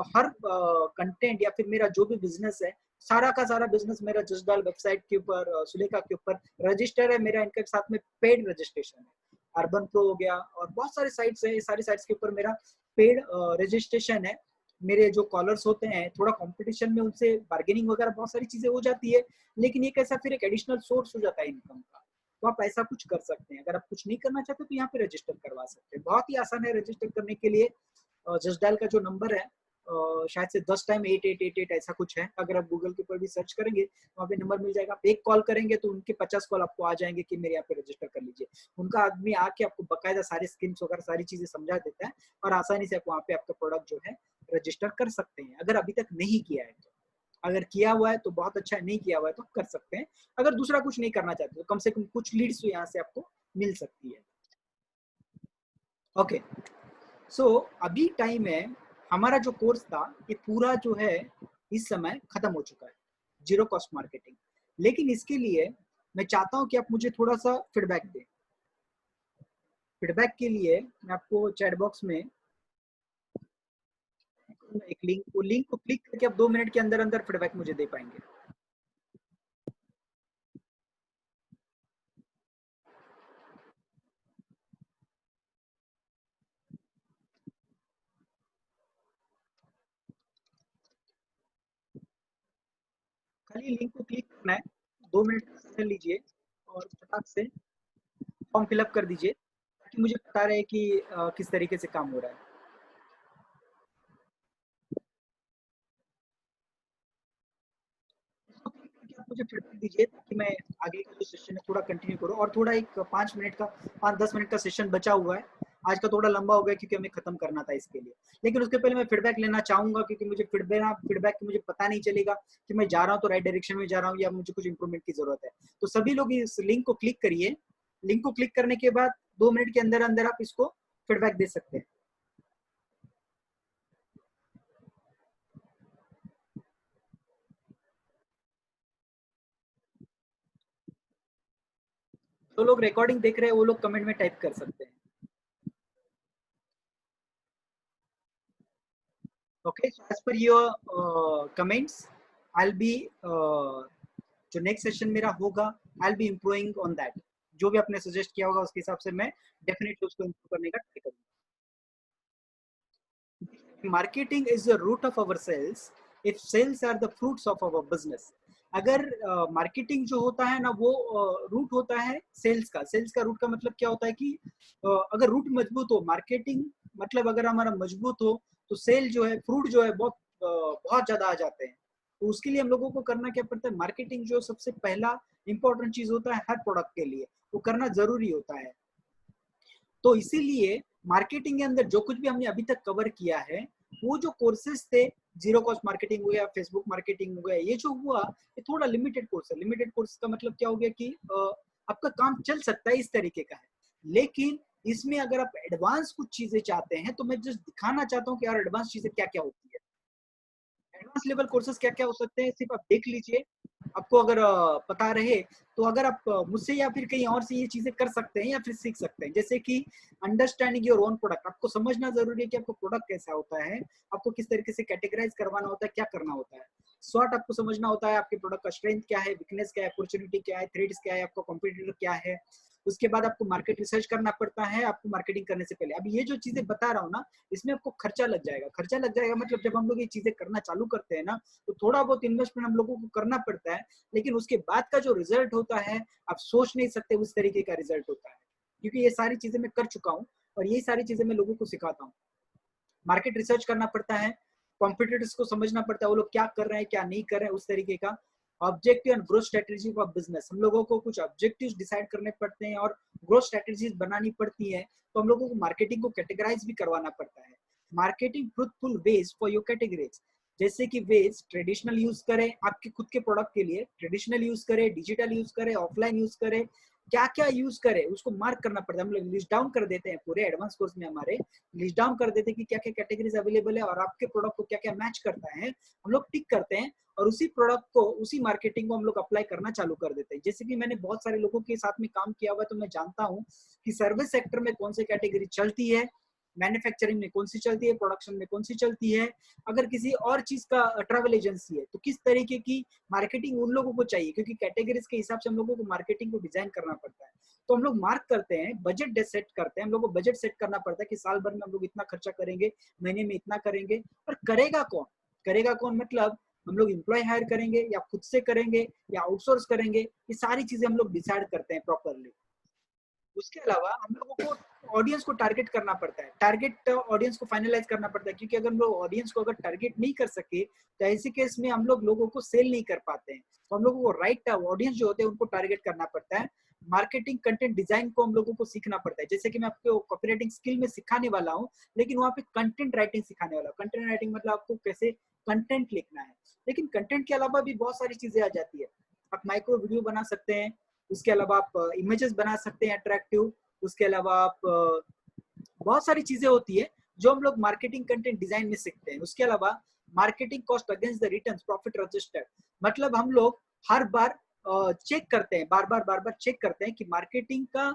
हर कंटेंट या फिर मेरा जो भी बिजनेस है, सारा का सारा बिजनेस मेरा जस्ट डायल वेबसाइट के ऊपर, सुलेखा के ऊपर रजिस्टर है मेरा। इनके साथ में पेड रजिस्ट्रेशन है, अर्बन प्रो हो गया और बहुत सारे साइट्स हैं, ये सारी साइट्स के ऊपर मेरा पेड रजिस्ट्रेशन है। मेरे जो कॉलर्स होते हैं, थोड़ा कंपटीशन में उनसे बार्गेनिंग वगैरह बहुत सारी चीजें हो जाती है, लेकिन ये कैसा फिर एक एडिशनल सोर्स हो जाता है इनकम का। तो आप ऐसा कुछ कर सकते हैं। अगर आप कुछ नहीं करना चाहते तो यहाँ पे रजिस्टर करवा सकते हैं, बहुत ही आसान है रजिस्टर करने के लिए। जस्ट डायल का जो नंबर है, शायद से 10 टाइम 8888 ऐसा कुछ है। अगर आप गूगल के ऊपर भी सर्च करेंगे वहाँ पे नंबर मिल जाएगा। आप एक कॉल करेंगे तो उनके 50 कॉल आपको आ जाएंगे कि मेरे यहाँ पे रजिस्टर कर लीजिए। उनका आदमी आके आपको बकायदा सारे स्कीम्स वगैरह सारी चीजें समझा देता है, और आसानी से आप वहाँ पे आपका प्रोडक्ट जो है रजिस्टर कर सकते हैं, अगर अभी तक नहीं किया है तो। अगर किया हुआ है तो बहुत अच्छा है, नहीं किया हुआ है तो कर सकते हैं। अगर दूसरा कुछ नहीं करना चाहते तो कम से कम कुछ लीड्स तो यहाँ से आपको मिल सकती है। ओके, सो अभी टाइम है, हमारा जो कोर्स था ये पूरा जो है इस समय खत्म हो चुका है, जीरो कॉस्ट मार्केटिंग। लेकिन इसके लिए मैं चाहता हूं कि आप मुझे थोड़ा सा फीडबैक दें। फीडबैक के लिए मैं आपको चैट बॉक्स में एक लिंक, वो लिंक को क्लिक करके आप 2 मिनट के अंदर अंदर फीडबैक मुझे दे पाएंगे। खाली लिंक को क्लिक करना है, 2 मिनट का समय लीजिए और फटाक से फॉर्म फिलअप कर दीजिए, ताकि मुझे पता रहे कि किस तरीके से काम हो रहा है। इसको क्लिक करके आप मुझे फीडबैक दीजिए, ताकि मैं आगे का जो सेशन है थोड़ा कंटिन्यू करूँ। और थोड़ा एक 5 मिनट का, 5-10 मिनट का सेशन बचा हुआ है। आज का थोड़ा लंबा हो गया क्योंकि हमें खत्म करना था इसके लिए। लेकिन उसके पहले मैं फीडबैक लेना चाहूंगा, क्योंकि मुझे फीडबैक मुझे पता नहीं चलेगा कि मैं जा रहा हूँ तो राइट डायरेक्शन में जा रहा हूँ या मुझे कुछ इंप्रूवमेंट की जरूरत है। तो सभी लोग इस लिंक को क्लिक करिए। लिंक को क्लिक करने के बाद 2 मिनट के अंदर अंदर आप इसको फीडबैक दे सकते हैं। जो लोग रिकॉर्डिंग देख रहे हैं वो लोग कमेंट में टाइप कर सकते हैं। Okay, so as per your comments, I'll be जो नेक्स्ट सेशन मेरा होगा, I'll be improving on that. जो भी आपने सजेस्ट किया होगा उसके हिसाब से मैं डेफिनेटली उसको इम्प्रूव करने का ट्राई करूंगा। Marketing is the root of our sales. If sales are the fruits of our business. अगर मार्केटिंग जो होता है ना वो रूट होता है सेल्स का। सेल्स का रूट का मतलब क्या होता है कि अगर रूट मजबूत हो, मार्केटिंग मतलब अगर हमारा मजबूत हो तो सेल जो है, फ्रूट जो है बहुत ज्यादा आ जाते हैं। तो उसके लिए हम लोगों को करना क्या पड़ता है, मार्केटिंग जो सबसे पहला इंपॉर्टेंट चीज होता है हर प्रोडक्ट के लिए, वो करना जरूरी होता है। तो इसीलिए मार्केटिंग के अंदर जो कुछ भी हमने अभी तक कवर किया है, वो जो कोर्सेज थे, जीरो कॉस्ट मार्केटिंग हो गया, फेसबुक मार्केटिंग हो गया, ये जो हुआ ये थोड़ा लिमिटेड कोर्स है। लिमिटेड कोर्स का मतलब क्या हो गया कि आपका काम चल सकता है इस तरीके का है, लेकिन इसमें अगर आप एडवांस कुछ चीजें चाहते हैं तो मैं जस्ट दिखाना चाहता हूँ कि यार एडवांस चीजें क्या क्या होती है। एडवांस लेवल कोर्सेज क्या क्या हो सकते हैं, सिर्फ आप देख लीजिए। आपको अगर पता रहे तो अगर आप मुझसे या फिर कहीं और से ये चीजें कर सकते हैं या फिर सीख सकते हैं। जैसे कि अंडरस्टैंडिंग योर ओन प्रोडक्ट, आपको समझना जरूरी है कि आपको प्रोडक्ट कैसा होता है, आपको किस तरीके से कैटेगराइज करवाना होता है, क्या करना होता है। शॉर्ट आपको समझना होता है आपके प्रोडक्ट का स्ट्रेंथ क्या है, वीकनेस क्या है, अपॉर्चुनिटी क्या है, थ्रेड्स क्या है, आपका कॉम्पिटिटर क्या है। उसके बाद आपको मार्केट रिसर्च करना पड़ता है आपको मार्केटिंग करने से पहले। अब ये जो चीजें बता रहा हूँ ना, इसमें आपको खर्चा लग जाएगा। खर्चा लग जाएगा मतलब जब हम लोग ये चीजें करना चालू करते हैं ना, तो थोड़ा बहुत इन्वेस्टमेंट हम लोगों को करना पड़ता है, लेकिन उसके बाद का जो रिजल्ट होता है आप सोच नहीं सकते उस तरीके का रिजल्ट होता है। क्योंकि ये सारी चीजें मैं कर चुका हूँ और ये सारी चीजें मैं लोगों को सिखाता हूँ। मार्केट रिसर्च करना पड़ता है, कॉम्पिटिटर्स को समझना पड़ता है वो लोग क्या कर रहे हैं क्या नहीं कर रहे हैं, उस तरीके का objective and growth strategy for business. हम लोगों को कुछ ऑब्जेक्टिव्स डिसाइड करने पड़ते हैं और ग्रोथ स्ट्रेटेजीज बनानी पड़ती है। तो हम लोगों को मार्केटिंग को कैटेगराइज भी करवाना पड़ता है। Marketing truthful ways for your categories, जैसे कि वेज ट्रेडिशनल यूज करें आपके खुद के प्रोडक्ट के लिए, ट्रेडिशनल यूज करें, डिजिटल यूज करें, ऑफलाइन यूज करें, क्या क्या यूज करें उसको मार्क करना पड़ता है। हम लोग लिस्ट डाउन कर देते हैं पूरे एडवांस कोर्स में, हमारे लिस्ट डाउन कर देते हैं कि क्या क्या कैटेगरीज अवेलेबल है और आपके प्रोडक्ट को क्या क्या मैच करता है, हम लोग टिक करते हैं और उसी प्रोडक्ट को, उसी मार्केटिंग को हम लोग अप्लाई करना चालू कर देते हैं। जैसे कि मैंने बहुत सारे लोगों के साथ में काम किया हुआ है तो मैं जानता हूँ कि सर्विस सेक्टर में कौन सी कैटेगरी चलती है, मैन्युफैक्चरिंग में कौन सी चलती है, प्रोडक्शन में कौन सी चलती है। अगर किसी और चीज का ट्रैवल एजेंसी है तो किस तरीके की मार्केटिंग उन लोगों को चाहिए, क्योंकि कैटेगरीज के हिसाब से हम लोगों को मार्केटिंग को डिजाइन करना पड़ता है। तो हम लोग मार्क करते हैं, बजट सेट करते हैं, हम लोग को बजट सेट करना पड़ता है कि साल भर में हम लोग इतना खर्चा करेंगे, महीने में इतना करेंगे। और करेगा कौन, करेगा कौन मतलब हम लोग एम्प्लॉय हायर करेंगे या खुद से करेंगे या आउटसोर्स करेंगे, ये सारी चीजें हम लोग डिसाइड करते हैं प्रॉपरली। उसके अलावा हम लोगों को ऑडियंस को टारगेट करना पड़ता है, टारगेट ऑडियंस को फाइनलाइज करना पड़ता है, क्योंकि अगर हम लोग ऑडियंस को अगर टारगेट नहीं कर सके तो ऐसे केस में हम लोग लोगों को सेल नहीं कर पाते हैं। तो हम लोगों को राइट ऑडियंस जो होते हैं उनको टारगेट करना पड़ता है। मार्केटिंग कंटेंट डिजाइन को हम लोगों को सीखना पड़ता है, जैसे कि मैं आपको कॉपीराइटिंग स्किल में सिखाने वाला हूँ, लेकिन वहाँ पे कंटेंट राइटिंग सिखाने वाला हूँ। कंटेंट राइटिंग मतलब आपको कैसे कंटेंट लिखना है, लेकिन कंटेंट के अलावा भी बहुत सारी चीजें आ जाती है। आप माइक्रो वीडियो बना सकते हैं, उसके अलावा आप इमेजेस बना सकते हैं अट्रैक्टिव, उसके अलावा आप बहुत सारी चीजें होती है जो हम लोग मार्केटिंग कंटेंट डिजाइन में सीखते हैं। उसके अलावा marketing cost against the return profit register, मतलब हम लोग हर बार चेक करते हैं, बार बार चेक करते हैं कि मार्केटिंग का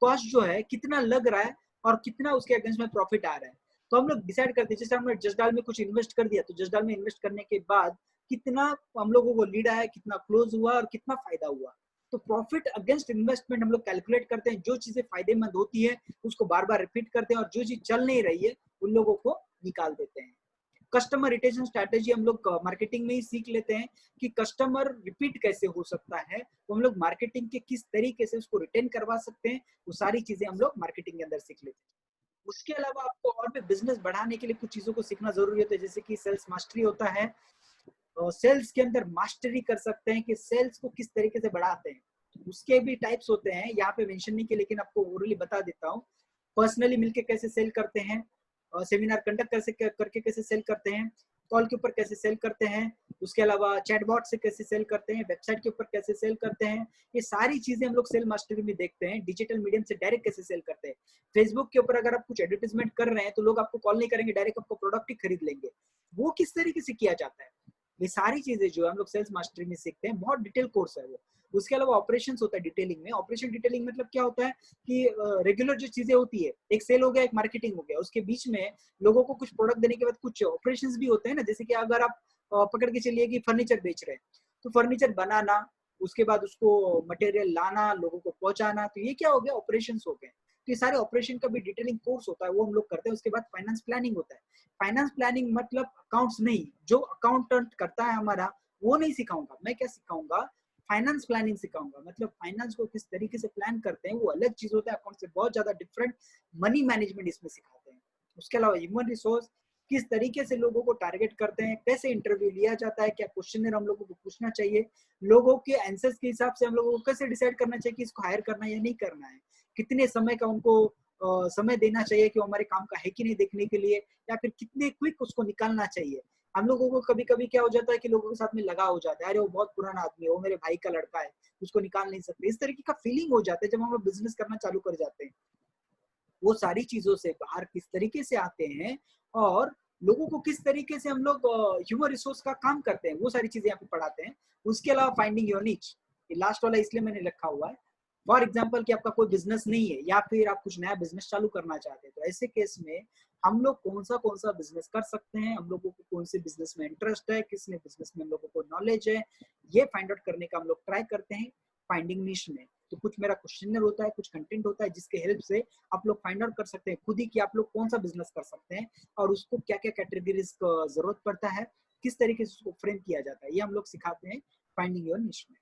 कॉस्ट जो है कितना लग रहा है और कितना उसके अगेंस्ट में प्रॉफिट आ रहा है। तो हम लोग डिसाइड करते हैं, जैसे हमने जसडाल में कुछ इन्वेस्ट कर दिया तो जसडाल में इन्वेस्ट करने के बाद कितना हम लोगों को लीड आया, कितना क्लोज हुआ और कितना फायदा हुआ। तो प्रॉफिट अगेंस्ट इन्वेस्टमेंट हम लोग कैलकुलेट करते हैं, जो चीजें फायदेमंद होती है उसको बार बार रिपीट करते हैं और जो चीज चल नहीं रही है उन लोगों को निकाल देते हैं। कस्टमर रिटेंशन स्ट्रैटेजी हम लोग मार्केटिंग में ही सीख लेते हैं कि कस्टमर रिपीट कैसे हो सकता है, तो हम लोग मार्केटिंग के किस तरीके से उसको रिटेन करवा सकते हैं, वो सारी चीजें हम लोग मार्केटिंग के अंदर सीख लेते हैं। उसके अलावा आपको और भी बिजनेस बढ़ाने के लिए कुछ चीजों को सीखना जरूरी होता है, जैसे कि सेल्स मास्टरी होता है। सेल्स के अंदर मास्टरी कर सकते हैं कि सेल्स को किस तरीके से बढ़ाते हैं। उसके भी टाइप्स होते हैं, यहाँ पे मेंशन नहीं किए लेकिन आपको ओरली बता देता हूँ। पर्सनली मिलके कैसे सेल करते हैं, सेमिनार कंडक्ट करके कैसे सेल करते हैं, कॉल के ऊपर कैसे सेल करते हैं, उसके अलावा चैटबॉट से कैसे सेल करते हैं, वेबसाइट के ऊपर कैसे सेल करते हैं, ये सारी चीजें हम लोग सेल मास्टरी में देखते हैं। डिजिटल मीडियम से डायरेक्ट कैसे सेल करते हैं, फेसबुक के ऊपर अगर आप कुछ एडवर्टाइजमेंट कर रहे हैं तो लोग आपको कॉल नहीं करेंगे, डायरेक्ट आपको प्रोडक्ट ही खरीद लेंगे, वो किस तरीके से किया जाता है। ये सारी चीजें जो है हम लोग सेल्स मास्टरी में सीखते हैं, बहुत डिटेल कोर्स है वो। उसके अलावा ऑपरेशंस होता है डिटेलिंग में। ऑपरेशन डिटेलिंग मतलब क्या होता है कि रेगुलर जो चीजें होती है, एक सेल हो गया, एक मार्केटिंग हो गया, उसके बीच में लोगों को कुछ प्रोडक्ट देने के बाद कुछ ऑपरेशंस भी होते हैं ना। जैसे कि अगर आप पकड़ के चलिए कि फर्नीचर बेच रहे हैं, तो फर्नीचर बनाना, उसके बाद उसको मटेरियल लाना, लोगों को पहुंचाना, तो ये क्या हो गया, ऑपरेशंस हो गए। तो ये सारे ऑपरेशन का भी डिटेलिंग कोर्स होता है, वो हम लोग करते हैं। उसके बाद फाइनेंस प्लानिंग होता है। फाइनेंस प्लानिंग मतलब अकाउंट्स नहीं, जो अकाउंटेंट करता है हमारा वो नहीं सिखाऊंगा मैं। क्या सिखाऊंगा, फाइनेंस प्लानिंग सिखाऊंगा। मतलब फाइनेंस को किस तरीके से प्लान करते हैं, वो अलग चीज होता है, अकाउंट से बहुत ज्यादा डिफरेंट। मनी मैनेजमेंट इसमें सिखाते हैं। उसके अलावा ह्यूमन रिसोर्स, किस तरीके से लोगों को टारगेट करते हैं, कैसे इंटरव्यू लिया जाता है, क्या क्वेश्चन हम लोगों को पूछना चाहिए, लोगों के आंसर्स के हिसाब से हम लोगों को कैसे डिसाइड करना चाहिए कि इसको हायर करना है या नहीं करना है, कितने समय का उनको समय देना चाहिए कि वो हमारे काम का है कि नहीं देखने के लिए, या फिर कितने क्विक उसको निकालना चाहिए। हम लोगों को कभी कभी क्या हो जाता है कि लोगों के साथ में लगा हो जाता है, अरे वो बहुत पुराना आदमी है, वो मेरे भाई का लड़का है, उसको निकाल नहीं सकते। इस तरीके का फीलिंग हो जाता है जब हम लोग बिजनेस करना चालू कर जाते हैं। वो सारी चीजों से बाहर किस तरीके से आते हैं, और लोगों को किस तरीके से हम लोग ह्यूमन रिसोर्स का काम करते हैं, वो सारी चीजें यहाँ पे पढ़ाते हैं। उसके अलावा फाइंडिंग योर निच, ये लास्ट वाला इसलिए मैंने रखा हुआ है। फॉर एग्जाम्पल कि आपका कोई बिजनेस नहीं है, या फिर आप कुछ नया बिजनेस चालू करना चाहते हैं, तो ऐसे केस में हम लोग कौन सा बिजनेस कर सकते हैं, हम लोगों को कौन से बिजनेस में इंटरेस्ट है, किसने बिजनेस में हम लोगों को नॉलेज है, ये फाइंड आउट करने का हम लोग ट्राई करते हैं फाइंडिंग निश में। तो कुछ मेरा क्वेश्चनर होता है, कुछ कंटेंट होता है, जिसके हेल्प से आप लोग फाइंड आउट कर सकते हैं खुद ही कि आप लोग कौन सा बिजनेस कर सकते हैं, और उसको क्या क्या कैटेगरीज का जरूरत पड़ता है, किस तरीके से उसको फ्रेम किया जाता है, ये हम लोग सिखाते हैं फाइंडिंग योर निश में।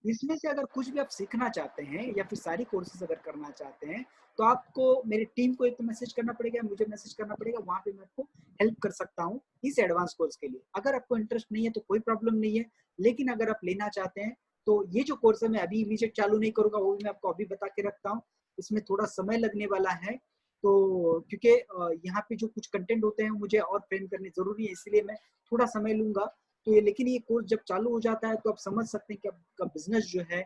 इसमें से अगर कुछ भी आप सीखना चाहते हैं या फिर सारी कोर्सेज अगर करना चाहते हैं, तो आपको मेरी टीम को एक तो मैसेज करना पड़ेगा, मुझे मैसेज करना पड़ेगा, वहां पे मैं आपको हेल्प कर सकता हूँ इस एडवांस कोर्स के लिए। अगर आपको इंटरेस्ट नहीं है तो कोई प्रॉब्लम नहीं है, लेकिन अगर आप लेना चाहते हैं तो ये जो कोर्स है मैं अभी इमीडिएट चालू नहीं करूंगा, वो भी मैं आपको अभी बता के रखता हूँ। इसमें थोड़ा समय लगने वाला है, तो क्योंकि यहाँ पे जो कुछ कंटेंट होते हैं मुझे और फ्रेम करने जरूरी है, इसलिए मैं थोड़ा समय लूंगा। तो ये, लेकिन ये कोर्स जब चालू हो जाता है तो आप समझ सकते हैं कि आपका बिजनेस जो है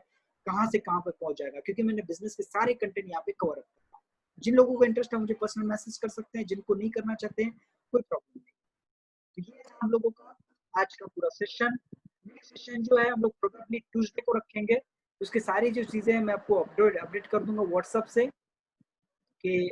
कहाँ से कहाँ पे पहुंच जाएगा, क्योंकि मैंने बिजनेस के सारे कंटेंट यहाँ पे कवर करता हूँ। जिन लोगों को इंटरेस्ट है मुझे पर्सनल मैसेज कर सकते हैं, जिनको नहीं करना चाहते हैं कोई प्रॉब्लम नहीं। तो ये है हम लोगों का आज का पूरा सेशन। नेक्स्ट सेशन जो है हम लोग प्रोबेबली ट्यूसडे को रखेंगे। उसकी सारी जो चीजें हैं मैं आपको अपडेट अपडेट कर दूंगा व्हाट्सएप से, कि